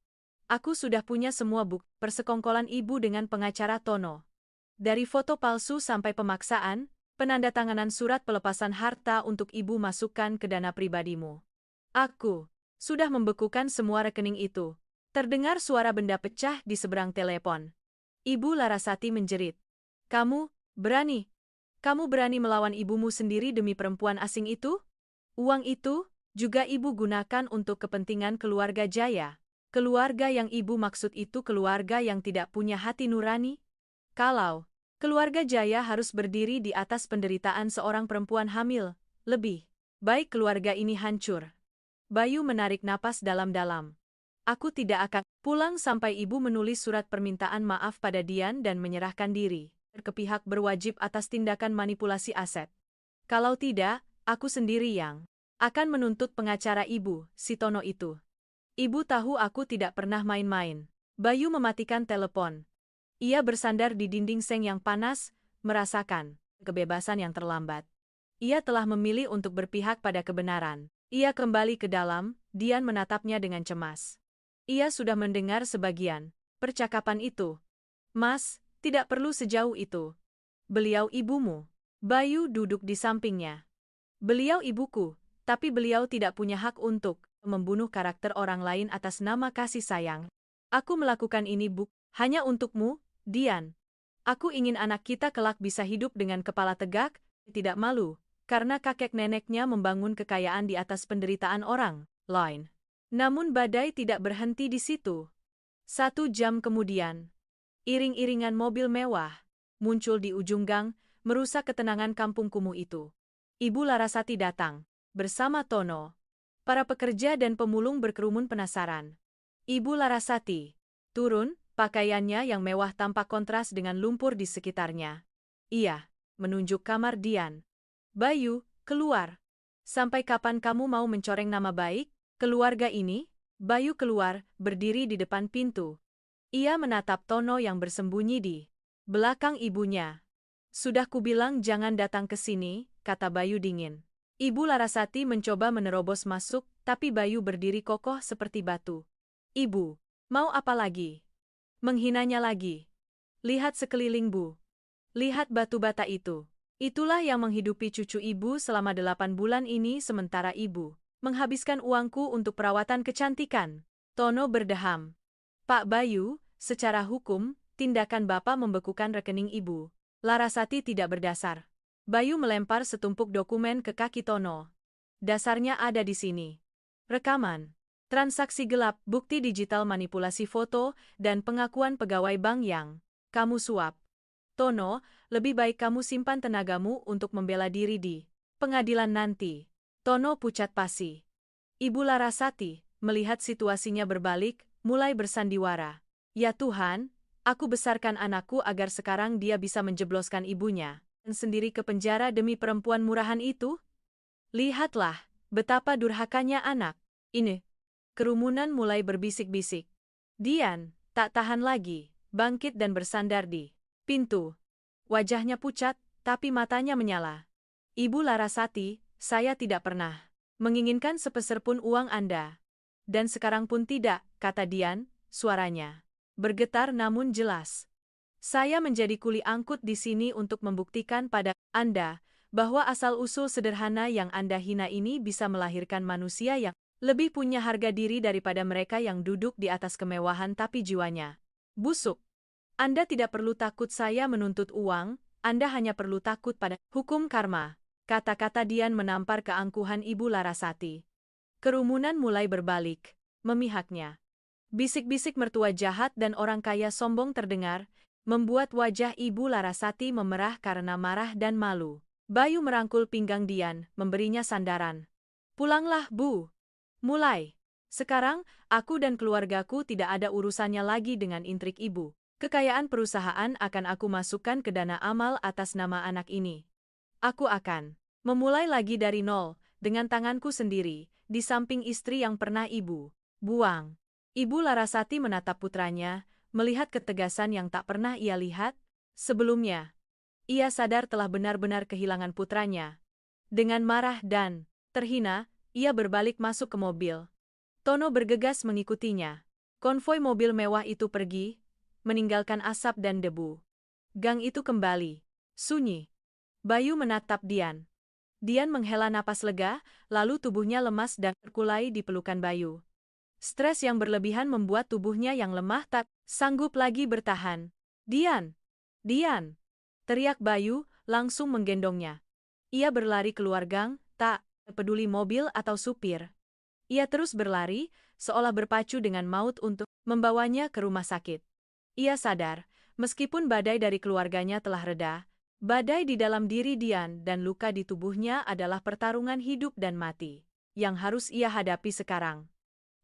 Aku sudah punya semua bukti persekongkolan ibu dengan pengacara Tono. Dari foto palsu sampai pemaksaan, penandatanganan surat pelepasan harta untuk ibu masukkan ke dana pribadimu. Aku sudah membekukan semua rekening itu. Terdengar suara benda pecah di seberang telepon. Ibu Larasati menjerit. Kamu berani melawan ibumu sendiri demi perempuan asing itu? Uang itu juga ibu gunakan untuk kepentingan keluarga Jaya. Keluarga yang ibu maksud itu keluarga yang tidak punya hati nurani? Kalau keluarga Jaya harus berdiri di atas penderitaan seorang perempuan hamil, lebih baik keluarga ini hancur. Bayu menarik napas dalam-dalam. Aku tidak akan pulang sampai ibu menulis surat permintaan maaf pada Dian dan menyerahkan diri ke pihak berwajib atas tindakan manipulasi aset. Kalau tidak, aku sendiri yang akan menuntut pengacara ibu, si Tono itu. Ibu tahu aku tidak pernah main-main. Bayu mematikan telepon. Ia bersandar di dinding seng yang panas, merasakan kebebasan yang terlambat. Ia telah memilih untuk berpihak pada kebenaran. Ia kembali ke dalam, Dian menatapnya dengan cemas. Ia sudah mendengar sebagian percakapan itu. Mas, tidak perlu sejauh itu. Beliau ibumu. Bayu duduk di sampingnya. Beliau ibuku, tapi beliau tidak punya hak untuk membunuh karakter orang lain atas nama kasih sayang. Aku melakukan ini hanya untukmu, Dian. Aku ingin anak kita kelak bisa hidup dengan kepala tegak, Tidak malu, karena kakek neneknya membangun kekayaan di atas penderitaan orang lain. Namun badai tidak berhenti di situ. 1 jam kemudian, iring-iringan mobil mewah muncul di ujung gang, merusak ketenangan kampung kumuh itu. Ibu Larasati datang bersama Tono. Para pekerja dan pemulung berkerumun penasaran. Ibu Larasati turun, pakaiannya yang mewah tampak kontras dengan lumpur di sekitarnya. Ia menunjuk kamar Dian. Bayu, keluar. Sampai kapan kamu mau mencoreng nama baik keluarga ini? Bayu keluar, berdiri di depan pintu. Ia menatap Tono yang bersembunyi di belakang ibunya. Sudah kubilang jangan datang ke sini, kata Bayu dingin. Ibu Larasati mencoba menerobos masuk, tapi Bayu berdiri kokoh seperti batu. Ibu, mau apa lagi? Menghinanya lagi. Lihat sekeliling, Bu. Lihat batu bata itu. Itulah yang menghidupi cucu ibu selama 8 bulan ini sementara ibu menghabiskan uangku untuk perawatan kecantikan. Tono berdeham. Pak Bayu, secara hukum, tindakan Bapak membekukan rekening ibu Larasati tidak berdasar. Bayu melempar setumpuk dokumen ke kaki Tono. Dasarnya ada di sini. Rekaman, transaksi gelap, bukti digital manipulasi foto, dan pengakuan pegawai bank yang kamu suap. Tono, lebih baik kamu simpan tenagamu untuk membela diri di pengadilan nanti. Tono pucat pasi. Ibu Larasati, melihat situasinya berbalik, mulai bersandiwara. Ya Tuhan, aku besarkan anakku agar sekarang dia bisa menjebloskan ibunya dan sendiri ke penjara demi perempuan murahan itu? Lihatlah, betapa durhakanya anak ini. Kerumunan mulai berbisik-bisik. Dian tak tahan lagi, bangkit dan bersandar di pintu. Wajahnya pucat, tapi matanya menyala. Ibu Larasati, saya tidak pernah menginginkan sepeser pun uang Anda. Dan sekarang pun tidak, kata Dian, suaranya bergetar namun jelas. Saya menjadi kuli angkut di sini untuk membuktikan pada Anda bahwa asal-usul sederhana yang Anda hina ini bisa melahirkan manusia yang lebih punya harga diri daripada mereka yang duduk di atas kemewahan tapi jiwanya busuk. Anda tidak perlu takut saya menuntut uang, Anda hanya perlu takut pada hukum karma. Kata-kata Dian menampar keangkuhan Ibu Larasati. Kerumunan mulai berbalik, memihaknya. Bisik-bisik mertua jahat dan orang kaya sombong terdengar, membuat wajah Ibu Larasati memerah karena marah dan malu. Bayu merangkul pinggang Dian, memberinya sandaran. Pulanglah, Bu. Mulai. Sekarang, aku dan keluargaku tidak ada urusannya lagi dengan intrik Ibu. Kekayaan perusahaan akan aku masukkan ke dana amal atas nama anak ini. Aku akan memulai lagi dari nol, dengan tanganku sendiri, di samping istri yang pernah Ibu buang. Ibu Larasati menatap putranya, melihat ketegasan yang tak pernah ia lihat sebelumnya. Ia sadar telah benar-benar kehilangan putranya. Dengan marah dan terhina, ia berbalik masuk ke mobil. Tono bergegas mengikutinya. Konvoi mobil mewah itu pergi, meninggalkan asap dan debu. Gang itu kembali sunyi. Bayu menatap Dian. Dian menghela napas lega, lalu tubuhnya lemas dan terkulai di pelukan Bayu. Stres yang berlebihan membuat tubuhnya yang lemah tak sanggup lagi bertahan. Dian! Dian! Teriak Bayu, langsung menggendongnya. Ia berlari keluar gang, tak peduli mobil atau supir. Ia terus berlari, seolah berpacu dengan maut untuk membawanya ke rumah sakit. Ia sadar, meskipun badai dari keluarganya telah reda, badai di dalam diri Dian dan luka di tubuhnya adalah pertarungan hidup dan mati yang harus ia hadapi sekarang.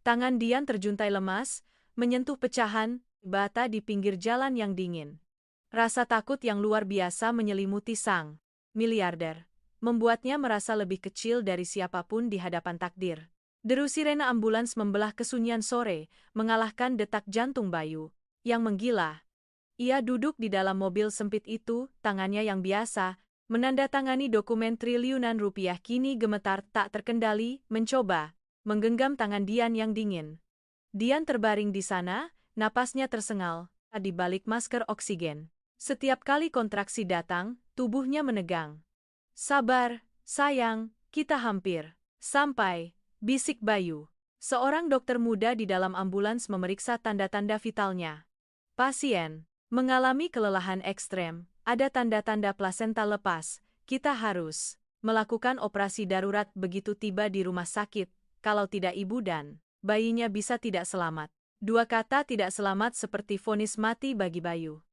Tangan Dian terjuntai lemas, menyentuh pecahan bata di pinggir jalan yang dingin. Rasa takut yang luar biasa menyelimuti sang miliarder, membuatnya merasa lebih kecil dari siapapun di hadapan takdir. Deru sirena ambulans membelah kesunyian sore, mengalahkan detak jantung Bayu yang menggila. Ia duduk di dalam mobil sempit itu, tangannya yang biasa menandatangani dokumen triliunan rupiah kini gemetar tak terkendali, mencoba menggenggam tangan Dian yang dingin. Dian terbaring di sana, napasnya tersengal di balik masker oksigen. Setiap kali kontraksi datang, tubuhnya menegang. Sabar, sayang, kita hampir sampai, bisik Bayu. Seorang dokter muda di dalam ambulans memeriksa tanda-tanda vitalnya. Pasien mengalami kelelahan ekstrem, ada tanda-tanda plasenta lepas, Kita harus melakukan operasi darurat begitu tiba di rumah sakit, kalau tidak ibu dan bayinya bisa tidak selamat. Dua kata tidak selamat seperti vonis mati bagi Bayu.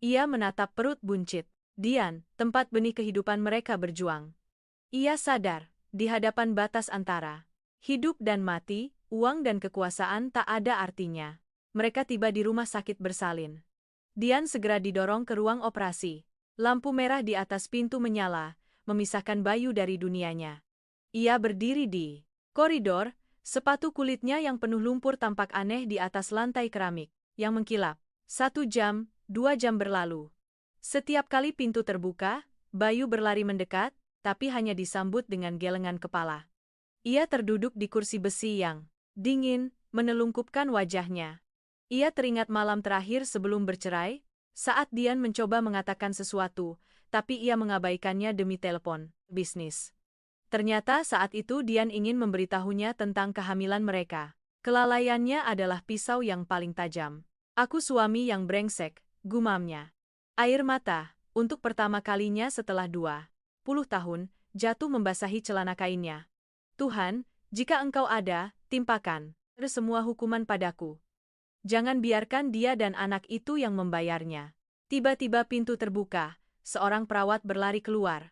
Ia menatap perut buncit. Dian, tempat benih kehidupan mereka berjuang. Ia sadar, di hadapan batas antara hidup dan mati, uang dan kekuasaan tak ada artinya. Mereka tiba di rumah sakit bersalin. Dian segera didorong ke ruang operasi. Lampu merah di atas pintu menyala, memisahkan Bayu dari dunianya. Ia berdiri di koridor, sepatu kulitnya yang penuh lumpur tampak aneh di atas lantai keramik, yang mengkilap. 1 jam, 2 jam berlalu. Setiap kali pintu terbuka, Bayu berlari mendekat, tapi hanya disambut dengan gelengan kepala. Ia terduduk di kursi besi yang dingin, menelungkupkan wajahnya. Ia teringat malam terakhir sebelum bercerai, saat Dian mencoba mengatakan sesuatu, tapi ia mengabaikannya demi telepon bisnis. Ternyata saat itu Dian ingin memberitahunya tentang kehamilan mereka. Kelalaiannya adalah pisau yang paling tajam. Aku suami yang brengsek, gumamnya. Air mata, untuk pertama kalinya setelah 20 tahun, jatuh membasahi celana kainnya. Tuhan, jika Engkau ada, timpakan semua hukuman padaku. Jangan biarkan dia dan anak itu yang membayarnya. Tiba-tiba pintu terbuka, seorang perawat berlari keluar.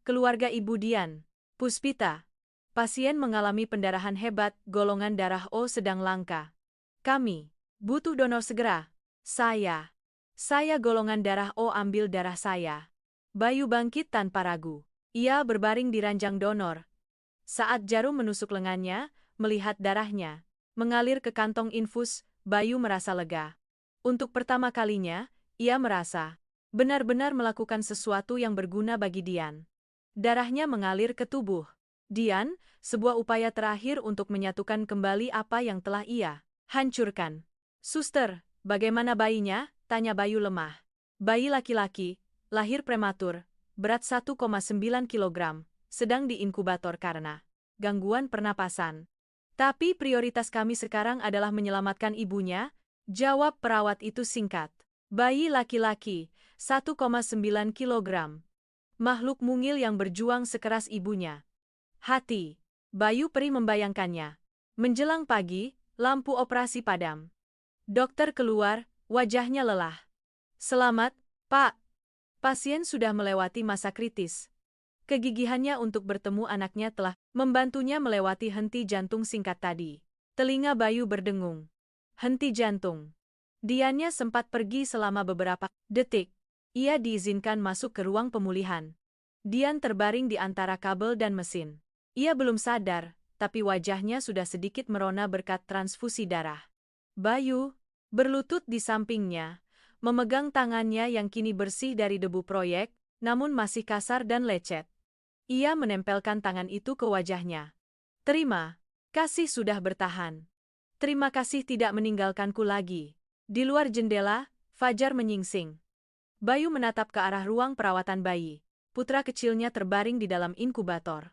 Keluarga Ibu Dian, Puspita. Pasien mengalami pendarahan hebat, golongan darah O sedang langka. Kami butuh donor segera. Saya golongan darah O, ambil darah saya. Bayu bangkit tanpa ragu. Ia berbaring di ranjang donor. Saat jarum menusuk lengannya, melihat darahnya mengalir ke kantong infus, Bayu merasa lega. Untuk pertama kalinya, ia merasa benar-benar melakukan sesuatu yang berguna bagi Dian. Darahnya mengalir ke tubuh Dian, sebuah upaya terakhir untuk menyatukan kembali apa yang telah ia hancurkan. Suster, bagaimana bayinya? Tanya Bayu lemah. Bayi laki-laki, lahir prematur, berat 1,9 kg, sedang diinkubator karena gangguan pernapasan. Tapi prioritas kami sekarang adalah menyelamatkan ibunya, jawab perawat itu singkat. Bayi laki-laki, 1,9 kg. Makhluk mungil yang berjuang sekeras ibunya. Hati, Bayu perih membayangkannya. Menjelang pagi, lampu operasi padam. Dokter keluar, wajahnya lelah. Selamat, Pak. Pasien sudah melewati masa kritis. Kegigihannya untuk bertemu anaknya telah membantunya melewati henti jantung singkat tadi. Telinga Bayu berdengung. Henti jantung. Diannya sempat pergi selama beberapa detik. Ia diizinkan masuk ke ruang pemulihan. Dian terbaring di antara kabel dan mesin. Ia belum sadar, tapi wajahnya sudah sedikit merona berkat transfusi darah. Bayu berlutut di sampingnya, memegang tangannya yang kini bersih dari debu proyek, namun masih kasar dan lecet. Ia menempelkan tangan itu ke wajahnya. Terima kasih sudah bertahan. Terima kasih tidak meninggalkanku lagi. Di luar jendela, fajar menyingsing. Bayu menatap ke arah ruang perawatan bayi. Putra kecilnya terbaring di dalam inkubator.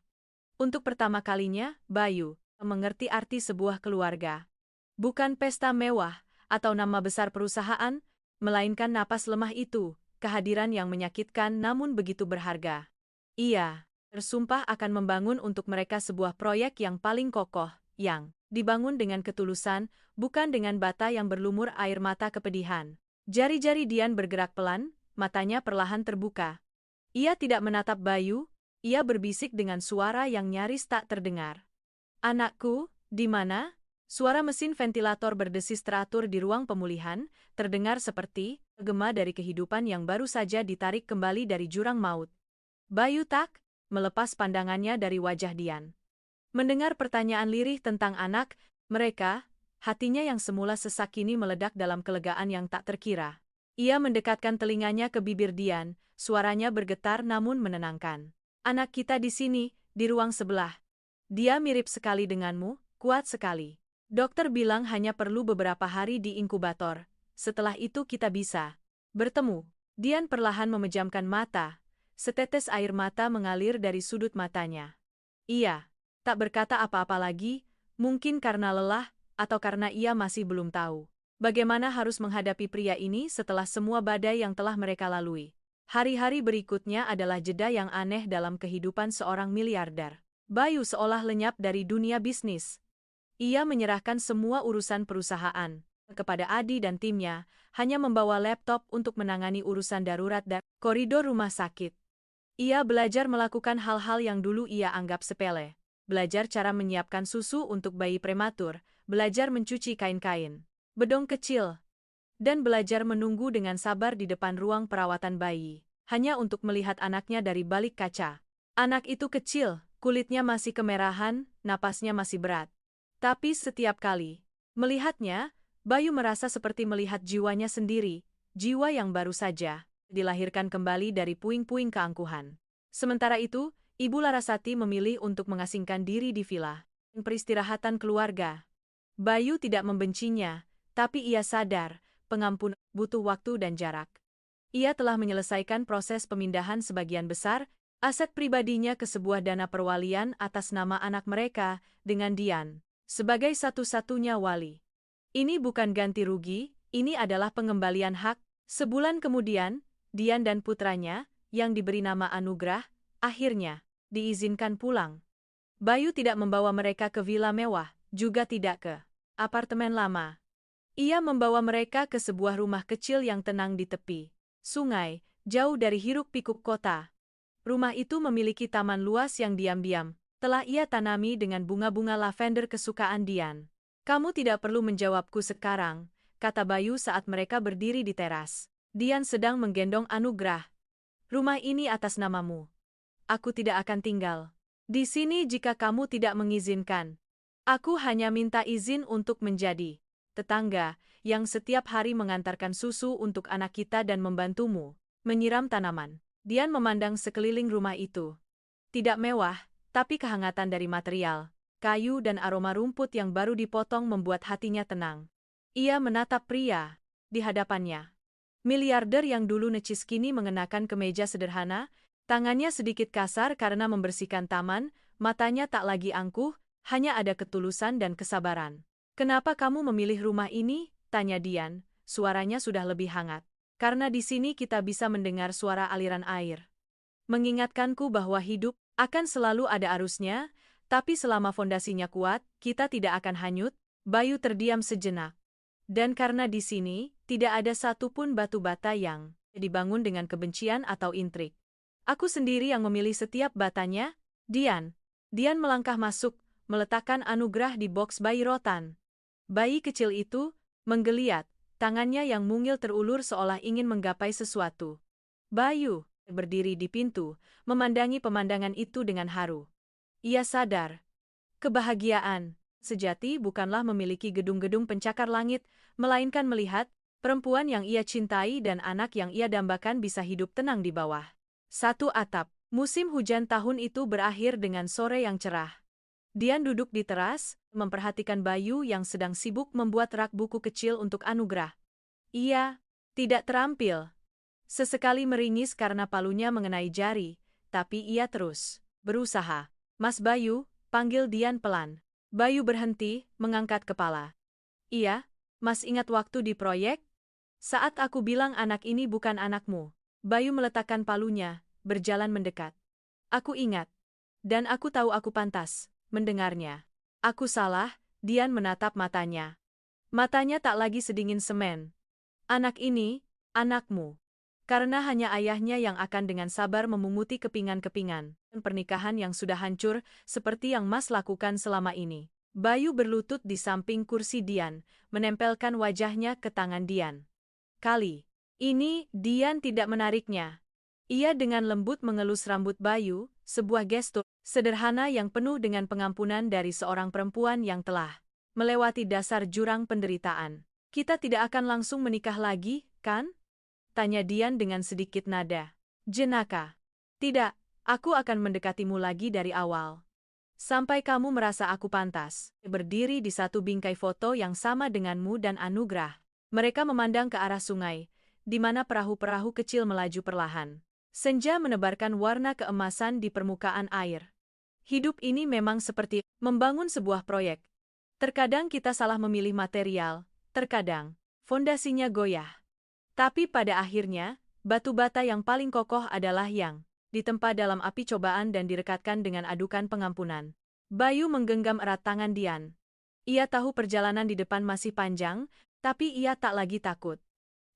Untuk pertama kalinya, Bayu mengerti arti sebuah keluarga. Bukan pesta mewah atau nama besar perusahaan, melainkan napas lemah itu, kehadiran yang menyakitkan namun begitu berharga. Ia bersumpah akan membangun untuk mereka sebuah proyek yang paling kokoh, yang dibangun dengan ketulusan, bukan dengan bata yang berlumur air mata kepedihan. Jari-jari Dian bergerak pelan, matanya perlahan terbuka. Ia tidak menatap Bayu, ia berbisik dengan suara yang nyaris tak terdengar. Anakku, di mana? Suara mesin ventilator berdesis teratur di ruang pemulihan, terdengar seperti gema dari kehidupan yang baru saja ditarik kembali dari jurang maut. Bayu tak melepas pandangannya dari wajah Dian. Mendengar pertanyaan lirih tentang anak mereka, hatinya yang semula sesak kini meledak dalam kelegaan yang tak terkira. Ia mendekatkan telinganya ke bibir Dian, suaranya bergetar namun menenangkan. Anak kita di sini, di ruang sebelah. Dia mirip sekali denganmu, kuat sekali. Dokter bilang hanya perlu beberapa hari di inkubator. Setelah itu kita bisa bertemu. Dian perlahan memejamkan mata. Setetes air mata mengalir dari sudut matanya. Ia tak berkata apa-apa lagi, mungkin karena lelah, atau karena ia masih belum tahu bagaimana harus menghadapi pria ini setelah semua badai yang telah mereka lalui. Hari-hari berikutnya adalah jeda yang aneh dalam kehidupan seorang miliarder. Bayu seolah lenyap dari dunia bisnis. Ia menyerahkan semua urusan perusahaan kepada Adi dan timnya, hanya membawa laptop untuk menangani urusan darurat dan koridor rumah sakit. Ia belajar melakukan hal-hal yang dulu ia anggap sepele. Belajar cara menyiapkan susu untuk bayi prematur, belajar mencuci kain-kain, bedong kecil, dan belajar menunggu dengan sabar di depan ruang perawatan bayi, hanya untuk melihat anaknya dari balik kaca. Anak itu kecil, kulitnya masih kemerahan, napasnya masih berat. Tapi setiap kali melihatnya, Bayu merasa seperti melihat jiwanya sendiri, jiwa yang baru saja dilahirkan kembali dari puing-puing keangkuhan. Sementara itu, Ibu Larasati memilih untuk mengasingkan diri di villa peristirahatan keluarga. Bayu tidak membencinya, tapi ia sadar pengampun butuh waktu dan jarak. Ia telah menyelesaikan proses pemindahan sebagian besar aset pribadinya ke sebuah dana perwalian atas nama anak mereka dengan Dian sebagai satu-satunya wali. Ini bukan ganti rugi, ini adalah pengembalian hak. Sebulan kemudian, Dian dan putranya, yang diberi nama Anugrah, akhirnya diizinkan pulang. Bayu tidak membawa mereka ke villa mewah, juga tidak ke apartemen lama. Ia membawa mereka ke sebuah rumah kecil yang tenang di tepi sungai, jauh dari hiruk-pikuk kota. Rumah itu memiliki taman luas yang diam-diam telah ia tanami dengan bunga-bunga lavender kesukaan Dian. "Kamu tidak perlu menjawabku sekarang," kata Bayu saat mereka berdiri di teras. Dian sedang menggendong Anugrah. "Rumah ini atas namamu. Aku tidak akan tinggal di sini jika kamu tidak mengizinkan. Aku hanya minta izin untuk menjadi tetangga yang setiap hari mengantarkan susu untuk anak kita dan membantumu menyiram tanaman." Dian memandang sekeliling rumah itu. Tidak mewah, tapi kehangatan dari material, kayu dan aroma rumput yang baru dipotong membuat hatinya tenang. Ia menatap pria di hadapannya. Miliarder yang dulu necis kini mengenakan kemeja sederhana, tangannya sedikit kasar karena membersihkan taman, matanya tak lagi angkuh, hanya ada ketulusan dan kesabaran. "Kenapa kamu memilih rumah ini?" tanya Dian, suaranya sudah lebih hangat. "Karena di sini kita bisa mendengar suara aliran air. Mengingatkanku bahwa hidup akan selalu ada arusnya, tapi selama fondasinya kuat, kita tidak akan hanyut." Bayu terdiam sejenak. "Dan karena di sini, tidak ada satupun batu bata yang dibangun dengan kebencian atau intrik. Aku sendiri yang memilih setiap batanya." "Dian." Dian melangkah masuk, meletakkan Anugrah di boks bayi rotan. Bayi kecil itu menggeliat, tangannya yang mungil terulur seolah ingin menggapai sesuatu. Bayu berdiri di pintu, memandangi pemandangan itu dengan haru. Ia sadar, kebahagiaan sejati bukanlah memiliki gedung-gedung pencakar langit, melainkan melihat perempuan yang ia cintai dan anak yang ia dambakan bisa hidup tenang di bawah satu atap. Musim hujan tahun itu berakhir dengan sore yang cerah. Dian duduk di teras, memperhatikan Bayu yang sedang sibuk membuat rak buku kecil untuk Anugrah. Ia tidak terampil. Sesekali meringis karena palunya mengenai jari, tapi ia terus berusaha. "Mas Bayu," panggil Dian pelan. Bayu berhenti, mengangkat kepala. "Iya, Mas ingat waktu di proyek? Saat aku bilang anak ini bukan anakmu." Bayu meletakkan palunya, berjalan mendekat. "Aku ingat. Dan aku tahu aku pantas mendengarnya." "Aku salah," Dian menatap matanya. Matanya tak lagi sedingin semen. "Anak ini, anakmu. Karena hanya ayahnya yang akan dengan sabar memunguti kepingan-kepingan pernikahan yang sudah hancur seperti yang Mas lakukan selama ini." Bayu berlutut di samping kursi Dian, menempelkan wajahnya ke tangan Dian. Kali ini, Dian tidak menariknya. Ia dengan lembut mengelus rambut Bayu, sebuah gestur sederhana yang penuh dengan pengampunan dari seorang perempuan yang telah melewati dasar jurang penderitaan. "Kita tidak akan langsung menikah lagi, kan?" tanya Dian dengan sedikit nada jenaka. "Tidak, aku akan mendekatimu lagi dari awal. Sampai kamu merasa aku pantas." Berdiri di satu bingkai foto yang sama denganmu dan Anugrah. Mereka memandang ke arah sungai, di mana perahu-perahu kecil melaju perlahan. Senja menebarkan warna keemasan di permukaan air. Hidup ini memang seperti membangun sebuah proyek. Terkadang kita salah memilih material, terkadang fondasinya goyah. Tapi pada akhirnya, Batu bata yang paling kokoh adalah yang ditempa dalam api cobaan dan direkatkan dengan adukan pengampunan. Bayu menggenggam erat tangan Dian. Ia tahu perjalanan di depan masih panjang, tapi ia tak lagi takut.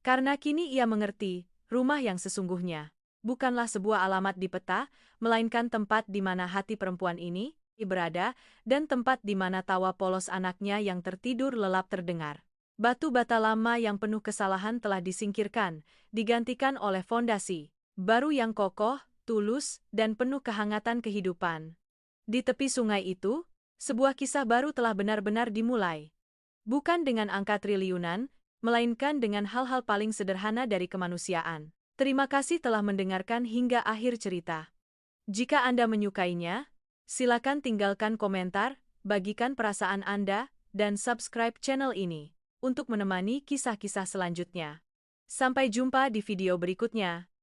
Karena kini ia mengerti, rumah yang sesungguhnya bukanlah sebuah alamat di peta, melainkan tempat di mana hati perempuan ini berada, dan tempat di mana tawa polos anaknya yang tertidur lelap terdengar. Batu bata lama yang penuh kesalahan telah disingkirkan, digantikan oleh fondasi baru yang kokoh, tulus, dan penuh kehangatan kehidupan. Di tepi sungai itu, sebuah kisah baru telah benar-benar dimulai. Bukan dengan angka triliunan, melainkan dengan hal-hal paling sederhana dari kemanusiaan. Terima kasih telah mendengarkan hingga akhir cerita. Jika Anda menyukainya, silakan tinggalkan komentar, bagikan perasaan Anda, dan subscribe channel ini untuk menemani kisah-kisah selanjutnya. Sampai jumpa di video berikutnya.